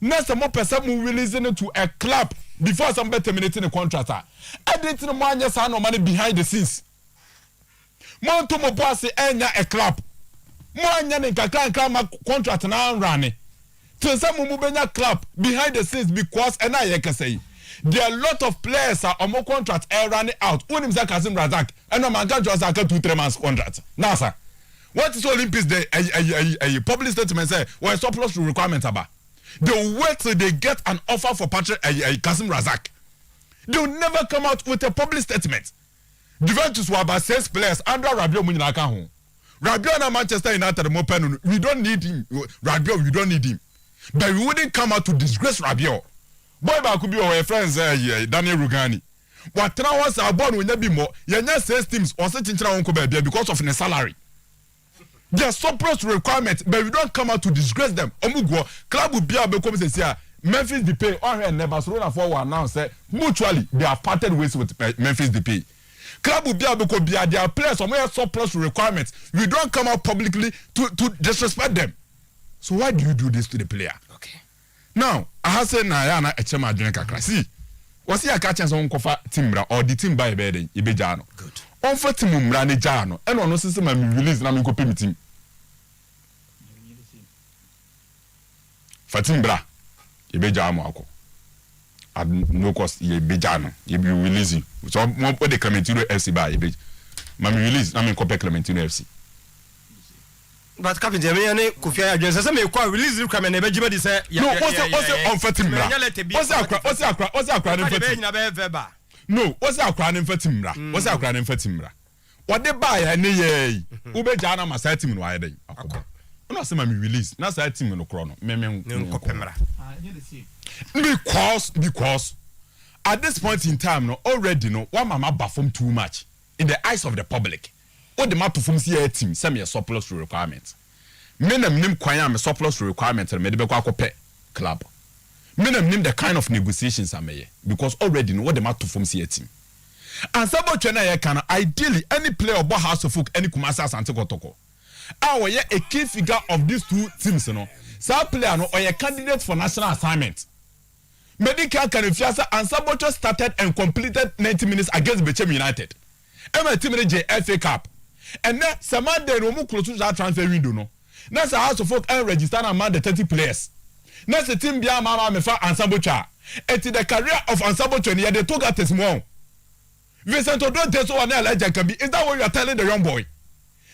Now some more person will release it to a club before somebody terminating the contract. I didn't know man yes no money behind the scenes. Mon to mo boss enya a club. Mo anya ne kakra contract na run. Till some mo benya club behind the scenes because and I can say there are a lot of players are on more contract running out. Unim Zakazim Razak and no man can just 2-3 months contract. Now sir, what is Olympics day a public statement say well surplus requirement about. They'll wait till they get an offer for Patrick Kasim Razak. They'll never come out with a public statement. Juventus were about 6 players under Rabiot Munyaka. Rabiot and Manchester United we don't need him. Rabiot, we don't need him. But we wouldn't come out to disgrace Rabiot. Boy, could be our friends Daniel Rugani. But now once our born will not be more. You just 6 teams or such because of the salary. There's surplus requirements, but we don't come out to disgrace them. Omugwo club will be able to say Memphis Depay or here Barcelona for one now say mutually they have parted ways with Memphis Depay. Club will be able to be their players somewhere surplus requirements. We don't come out publicly to disrespect them. So why do you do this to the player? Okay. Now I have said na a chema drink kakra. See, was here a chance on kofa timbra or the team by bed ibejano. Good. On for team mrani jano and on system and release na me ko pay team. Fatimbra ibejamo ako. At no cost ye bejano. You be releasing. So one put the Clementino FC by ibej. Mami release na me ko pay Clementino FC. but captain Jeremy ne Kofi Adwen say me call release requirement e be jibe di say no o fatimra o se akra ne fatimra no o se akra ne fatimra o se akra ne fatimra wode ba ya ne ye wo be ja na ma sa team no aye den akọ no say ma me release na sa team no kro no me nkopemra because at this point in time no already no one mama perform too much in the eyes of the public. What the matter from see a team send me a surplus requirement. Nim kwanya me surplus requirement and me de be club. Nim the kind of negotiations I may because already know what the matter from see a team. And Sabo Chena can ideally any player of House of Folk any Kumasa Sante Kotoko. Our a key figure of these two teams no. Sa player no or a candidate for national assignment. Medical Canifiasa and Saboteur started and completed 90 minutes against Bechem United. Emma team J FA Cup. And then some day no more close to that transfer window no. That's a House of Folk and register among the 30 players. That's the team bia mama mefa Ansabocha. And the career of Ansabocha near the Toga Tesmon. Vincent Odon Teso and Elijah can be. Is that what you are telling the young boy?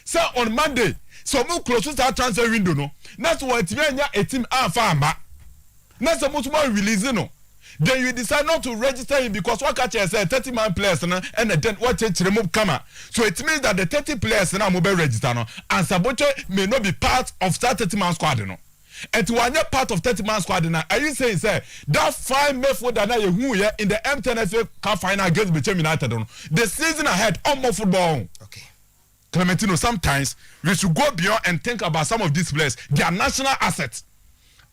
So on Monday, so more close to that transfer window no. That's why it's a team farmer. That's the most more release no. Then you decide not to register him because what catch say 30-man players and then what change remove camera. So it means that the 30 players now mobile register no and Saboche may not be part of that 30-man squad no. And to one part of 30-man squad now, are you saying say that fine method that now you in the M10FA Cup final against Bechem United no. The season ahead on more football. Okay. Clementino, sometimes we should go beyond and think about some of these players, their national assets.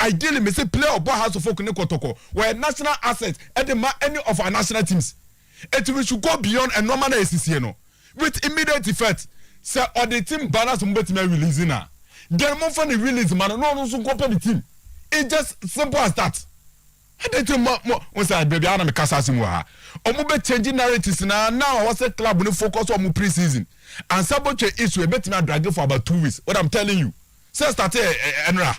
Ideally, me say player of House of Folk ne Kotoko were national assets at any of our national teams. And we should go beyond and normal ACC no. With immediate effect, say or the team balance mbeti me releasing na. Then more for the release man no so compare the team. It's just simple as that. And then more we say baby ana me kasa simu ha. Omo be changing narratives now was a club no focus on pre-season. And Saboche issue bet me drag for about 2 weeks. What I'm telling you. Say start enra.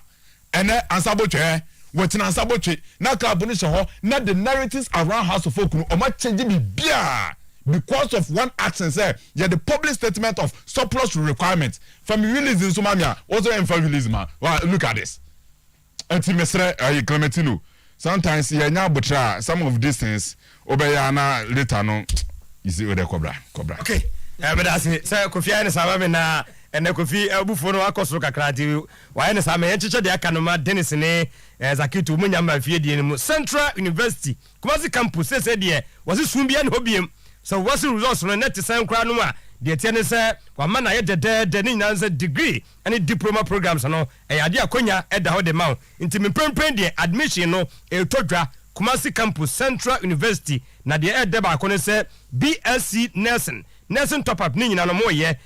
And Ansaboche, what in Ansaboche, na clubonish ho, not the narratives around House of Folk, or much changing me beer because of one action, sir. Yeah, the public statement of surplus requirements from release in Sumamia, also in for release, man. Well, look at this. And Mr. Clementino, sometimes you now butcher some of these things, Obayana later no, you see with the Cobra. Okay, but that's it. Sir, Kofi and Savamina. And Kofi Bufono akoso kakrati wa ene sa me encheche de akanoma Dennis ne Zakitu munyamba fie die mu Central University Kumasi campus say de was sumbia ne hobiem so was results no net san kra no a de tie ne say wa ma na ye de ne nyanza degree and diploma programs no e ade akonya eda ho de ma nti me prempren de admission no e todwa Kumasi campus Central University na de ede ba ko ne say BSc Nursing top up ni nyina no mo ye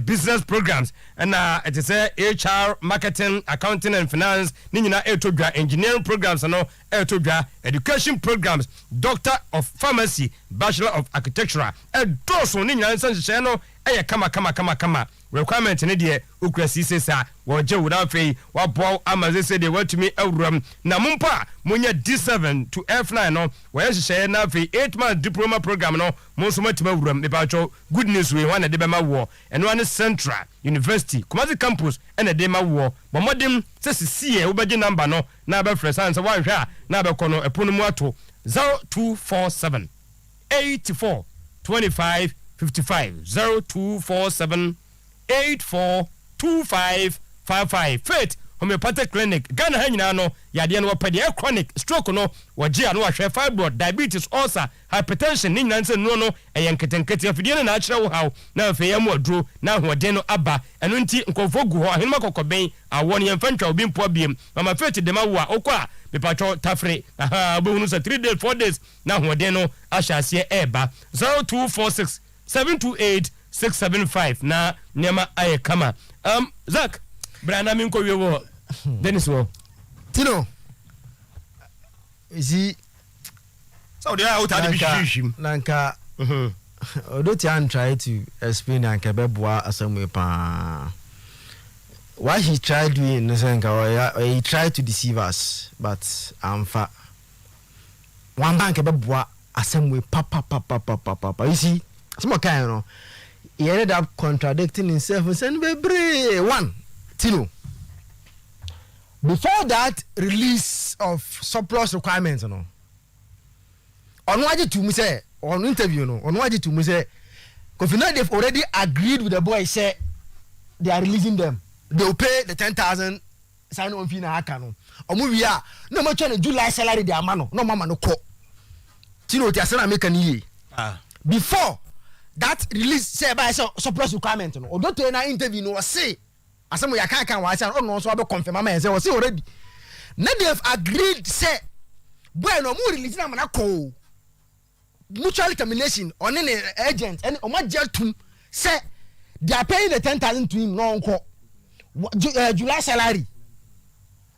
business programs and it is HR marketing accounting and finance ni nyina etodwa engineering programs no etodwa education programs doctor of pharmacy bachelor of architecture doso ni nyina nsanhye no kama requirement ne de ukura sisesa woje wuda fei wabo amaze de watumi awuram na mumpa munya D7 to F9 no woyehye na fei 8 month diploma program no monso matima awuram me bacho good news we wana de bema wo eno ane Central University Kumasi campus ene de ma wo bomodem sesisie wobeje number no na be fresh answer wan hwa na be kono eponu mu ato 0247 84 25 55 0247 842555 Faith homeopathic clinic Ghana hanyina no yade no wapade chronic stroke no wagye no ahwe fibroid diabetes ulcer hypertension ni nyanse no eyenketenkete afidie na akire wo haw na afeya mu aduro na hoɔden no aba ɛno nti nkɔfo gu hɔ ahenma kɔkɔbɛn awɔ ne yɛmfantwa obi mpo abiem mama Faith de ma wo a okɔ a mepatwɔ tafre bohunu sɛ 3 days 4 days na hoɔden no ahyɛ aseɛ ɛba 0246 728 675 na nema aye kama Zach brana mi nko wewo Dennis wo Tino isi so they out at the bishim nanka odoti an try to explain and kebeboa asamwe pa why he tried doing nosenka he tried to deceive us but amfa one bank kebeboa asamwe papa you see some kind no he ended up contradicting himself and saying, "One, Tino. Before that release of surplus requirements, no. On what to me say on interview, no. On what to me say, because now they've already agreed with the boy. Say they are releasing them. They will pay the 10,000 sign on fee na akano. Omuya no more trying July salary they are mano. No mama no ko. Tino ti asana make an ye. Before that release say by surplus requirement, no. Odo to na interview no say. Asamo ya kan wa say no so be confirm am say was already. Now they have agreed say boy no more release na mana ko. Mutual termination on any agent and o ma jail tum say they are paying the 10,000 to him no unko. July salary.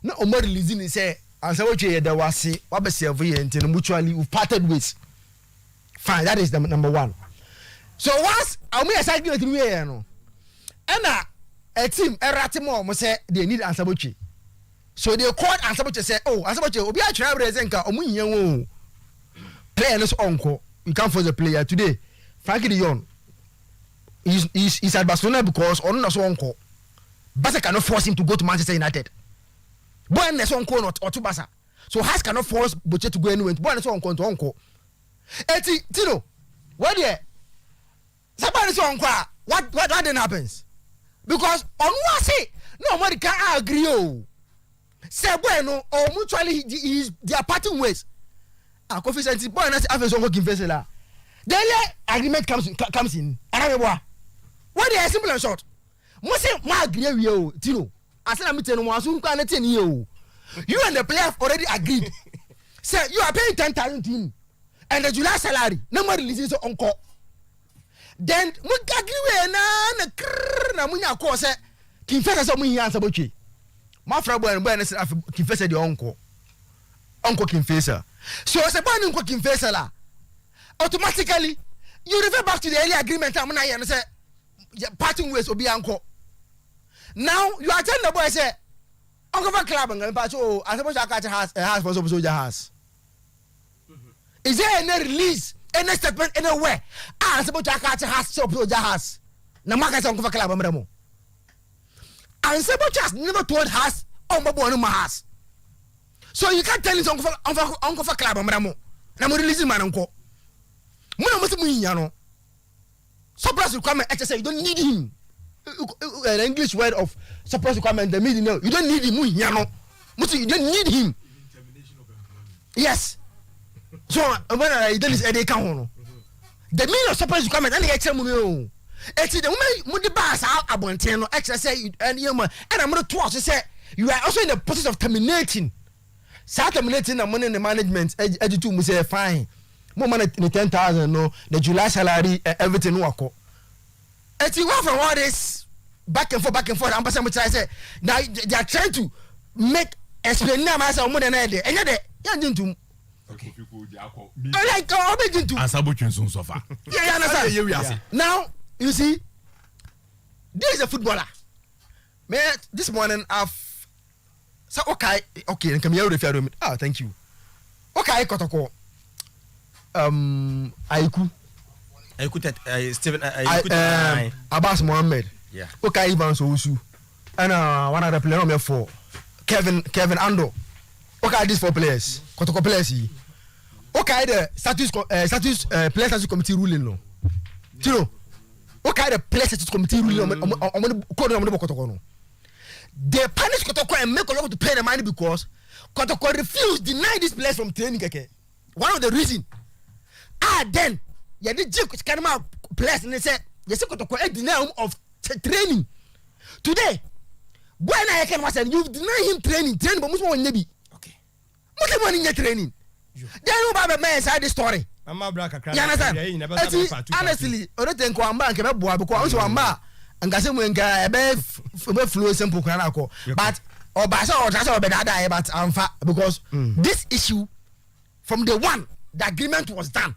No o more releasing he say and say what you there was say what be serve here until mutually we parted ways. Fine, that is the number one. So once I me aside with me here no. And a team eratimo mo say they need Ansabochi. So they called Ansabochi say oh Ansabochi obi a try represent ka omu yen wo. Player no so unko. You can't force a player today. Frankie de Jong he's at Barcelona because on no so unko. Barca cannot force him to go to Manchester United. Boy no so unko not or to Barca. So Has cannot force Boche to go anywhere. Boy no so unko to unko. Eti Tino what there? Somebody so unko what then happens? Because on what say nobody can agree oh. Say bueno or mutually they are parting ways. Coefficient boy na say after so working face la. Then agreement comes in. Arabe what they are simple and short. Mo say ma agree we oh Tino. I said am tell no asun kwa na ten here oh. You and the player already agreed. Say you are paying 10,000 to him and the July salary no more releases so unko. Then mo agree we na munya ko say Kinfesa so munya Ansabochi. Ma fra boy na say Kinfesa the unko Kinfesa. So say boy unko Kinfesa la. Automatically you refer back to the earlier agreement am na here say parting ways obi anko. Now you are telling the boy say unko for club and pa so Ansabochi aka has for so has. Is there any release any statement anywhere? Ansabochi aka has so has. Na maka say unko for club amramo. Ansabochi has never told us Ombo no has. So you can't tell him unko for club amramo. Na mo release man unko. Mo no mo se mo yin no. Surplus requirement say you don't need him. An English word of surplus requirement the meaning no. You don't need him mo yin no. You don't need him. Yes. So when I tell this they can ho. The meaning of surplus requirement and the mo no. Eti the woman mo the bass out abonten no extra say and you and I'm going to say you are also in the process of terminating. Start terminating the money in the management editu mo say fine. Mo man the 10,000 no the July salary everything no work. Eti one from all this back and forth I'm person try say now they are trying to make explain na ma say mo dey na dey enya dey ya jintum. Okay. Like obi jintum. Ansabochi nso so far. Yeah, understand. Now you see, this is a footballer. Man, this morning I've so okay, and come here refer to me. Ah, thank you. Okay, Kotoko. Aiku Steven Abbas Mohammed. Yeah. Okay, Ivan Sousu. And one other player on me for Kevin Ando. Okay, these 4 players. Kotoko players. Okay, the player status committee ruling no. You know. What kind of places to committee ruling on the Kotoko? They punish Kotoko and make a lot to pay the money because Kotoko refused deny this place from training. One of the reasons. Then you did Jake Kanama place and they said yes Kotoko deny of training. Today, when I can say you deny him training but most one nebi. Okay. Most one in your training. They know about man inside the story. You understand? Honestly, I don't think I'm back because I'm ma and Gasemwenga a flow simple cranako. But or by so or better, but I'm fat because this issue from the one the agreement was done.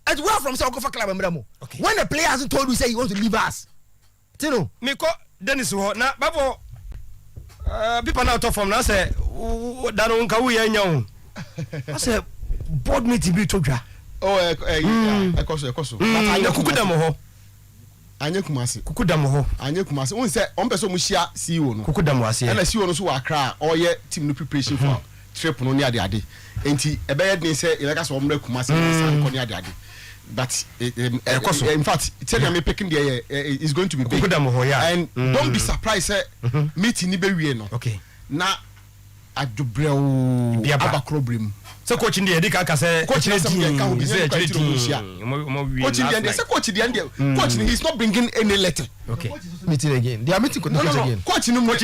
And well from Sokofa Club and okay. When the player hasn't told you say he wants to leave us. You know, Miko Dennis na babo people now talk from now say that don't kawu yan. I say board meeting be told ya. Oh, ekoso. But I kuku dem ho. anye kumasi kukudam ho anye kumasi won say on person mu hia CEO no kukudam wase na CEO no so wa Accra oye team no preparation for trip no ne ade enti ebe ye den say ileka so omre kumasi san ko ne ade but in fact tell me picking there is going to be big kukudam ho ya and don't be surprised say meeting ni be wie no okay na adobrew abakrobrim so coach ndi e dika ka say coach ni say ka ho say coach ndi say coach ndi coach ni he's not bringing any letter okay meeting again they are meeting again coach ni me want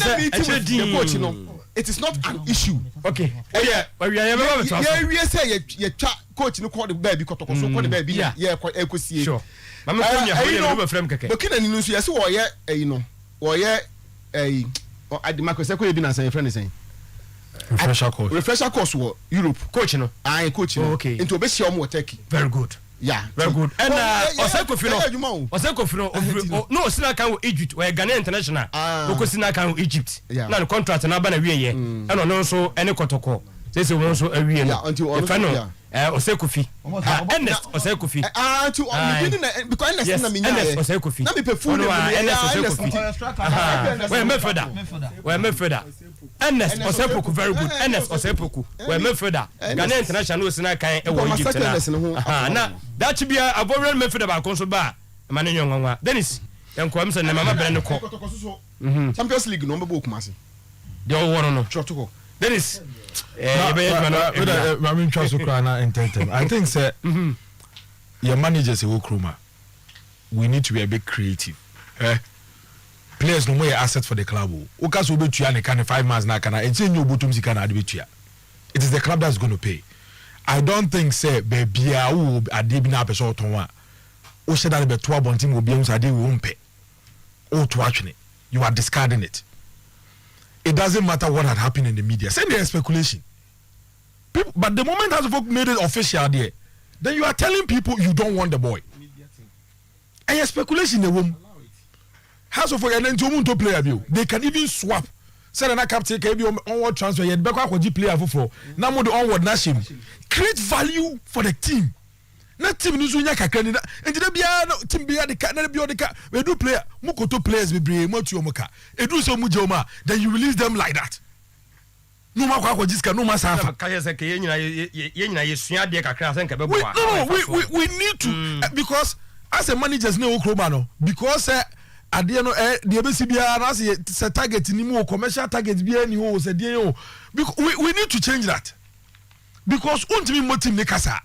say the coach no it is not an issue okay yeah we say ye twa coach ni call the baby kotoko so call the baby ye ekosie sure mama konya ho ye be frame keke bokina ni nso ye say wo ye no wo ye adimako say ko ye bi na say friend say refresher course wo Europe coach no coach no okay into obehia omo Turkey very good yeah very good and Oseko no no sina kan Egypt we Ghana international we sina kan Egypt na the contract na ba na wie ye and no so any kotoko say we so awie no Oseko fi Ernest Oseko fi to because Ernest na me nya Oseko fi na me pe full Ernest Oseko fi we me further Ernest Oseko very good Ernest Oseko we me further Ghana international sina kan e wo Egypt na that should be a boring me further ba kon so ba ma ne nyonwa Dennis enko am se na mama bere ne ko Champions League no mbebo kumase de o wono no chotoko Dennis I think say your managers who Kruma we need to be a bit creative players no more asset for the club o ka so betua ne kan 5 months na kana e change obotum sika na ade betua it is the club that's going to pay I don't think say bebia wo ade bi na person oton a o she that be to abontim obi am ade wo mpe o to atwene you are discarding it. It doesn't matter what had happened in the media. Send their speculation. People, but the moment House of Folk made it official there, then you are telling people you don't want the boy. And your speculation in the room. House of Folk and then to player view. They can even swap. Send an captain can be onward transfer. Yet back what player for. Now more the onward nation. Create value for the team. Na team ni zunya kakra ni na enti bia no team bia de ka na bia de ka we do player mukoto players be bre matu omuka edu so mu jeoma then you release them like that no ma kwa jiska no ma safa ka yese ke yenyina yesua de kakra sen ka be boa we need to because as a managers na okroma no because ade no de be si bia na se target ni mu commercial target bia ni ho se de o we need to change that because untimi motive ne kasa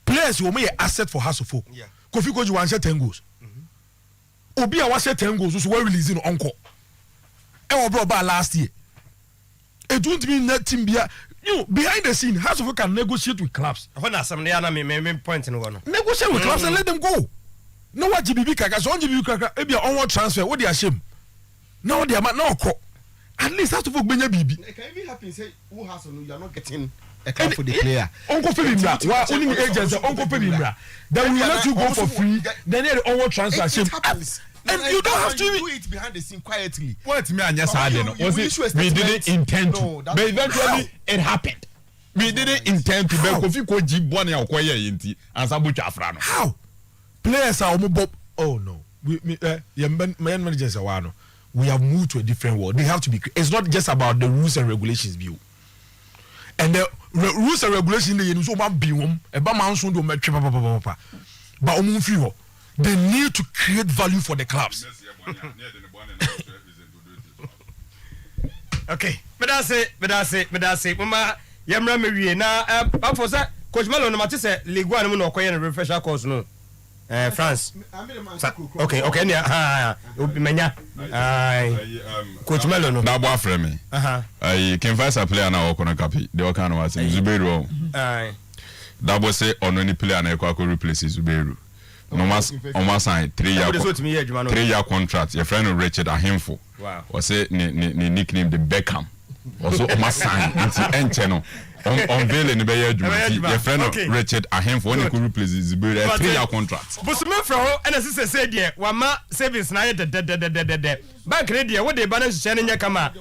players who may asset for House of Folk. Kofi Koji wan share 10 goals. Obi a wa share 10 goals so we releasing onko. E wo bro ba last year. It won't mean that team bia you behind the scene House of Folk can negotiate with clubs. When asem na me point no one. Negotiate with clubs and let them go. No what GBB kaka so GBB kaka e bia onward transfer what dey shame. Now they are na okọ. At least House of Folk benya bibi. It can even happen say who has no you are not getting a club for the player. Uncle Philibra, why only agents Uncle Philibra? Then we let you go for free. Then they onward transfer shame. And you don't have to do it behind the scene quietly. What me and yes I didn't. Was it we didn't intend to. But eventually it happened. We didn't intend to. But Kofi Koji Boni Okoye Yinti and Sabucha Afrano. How? Players are oh no. We managers are one. We have moved to a different world. They have to be. It's not just about the rules and regulations view. And the rules and regulations they use over biwom eba man so do metwe papa but omunfi they need to create value for the clubs. Okay, but that's it mama yemra me wie na for say coach Melo no mate say Ligue 1 mu no koye no refresher course no France. Okay, ne menya coach Melo no that boy friend me I can find a player na okona kapi the okana was Zubairu that boy say on any player na ekwa replace Zubairu no mas on my sign 3-year contract your friend Richard Ahimfo was say ni nickname the Beckham also on my sign into encheno unveiling the Bayer your friend Richard Ahimfo when he could replace Zubairu 3-year contract but me from and as I said there wa ma savings na de bank radio what dey balance share nya kama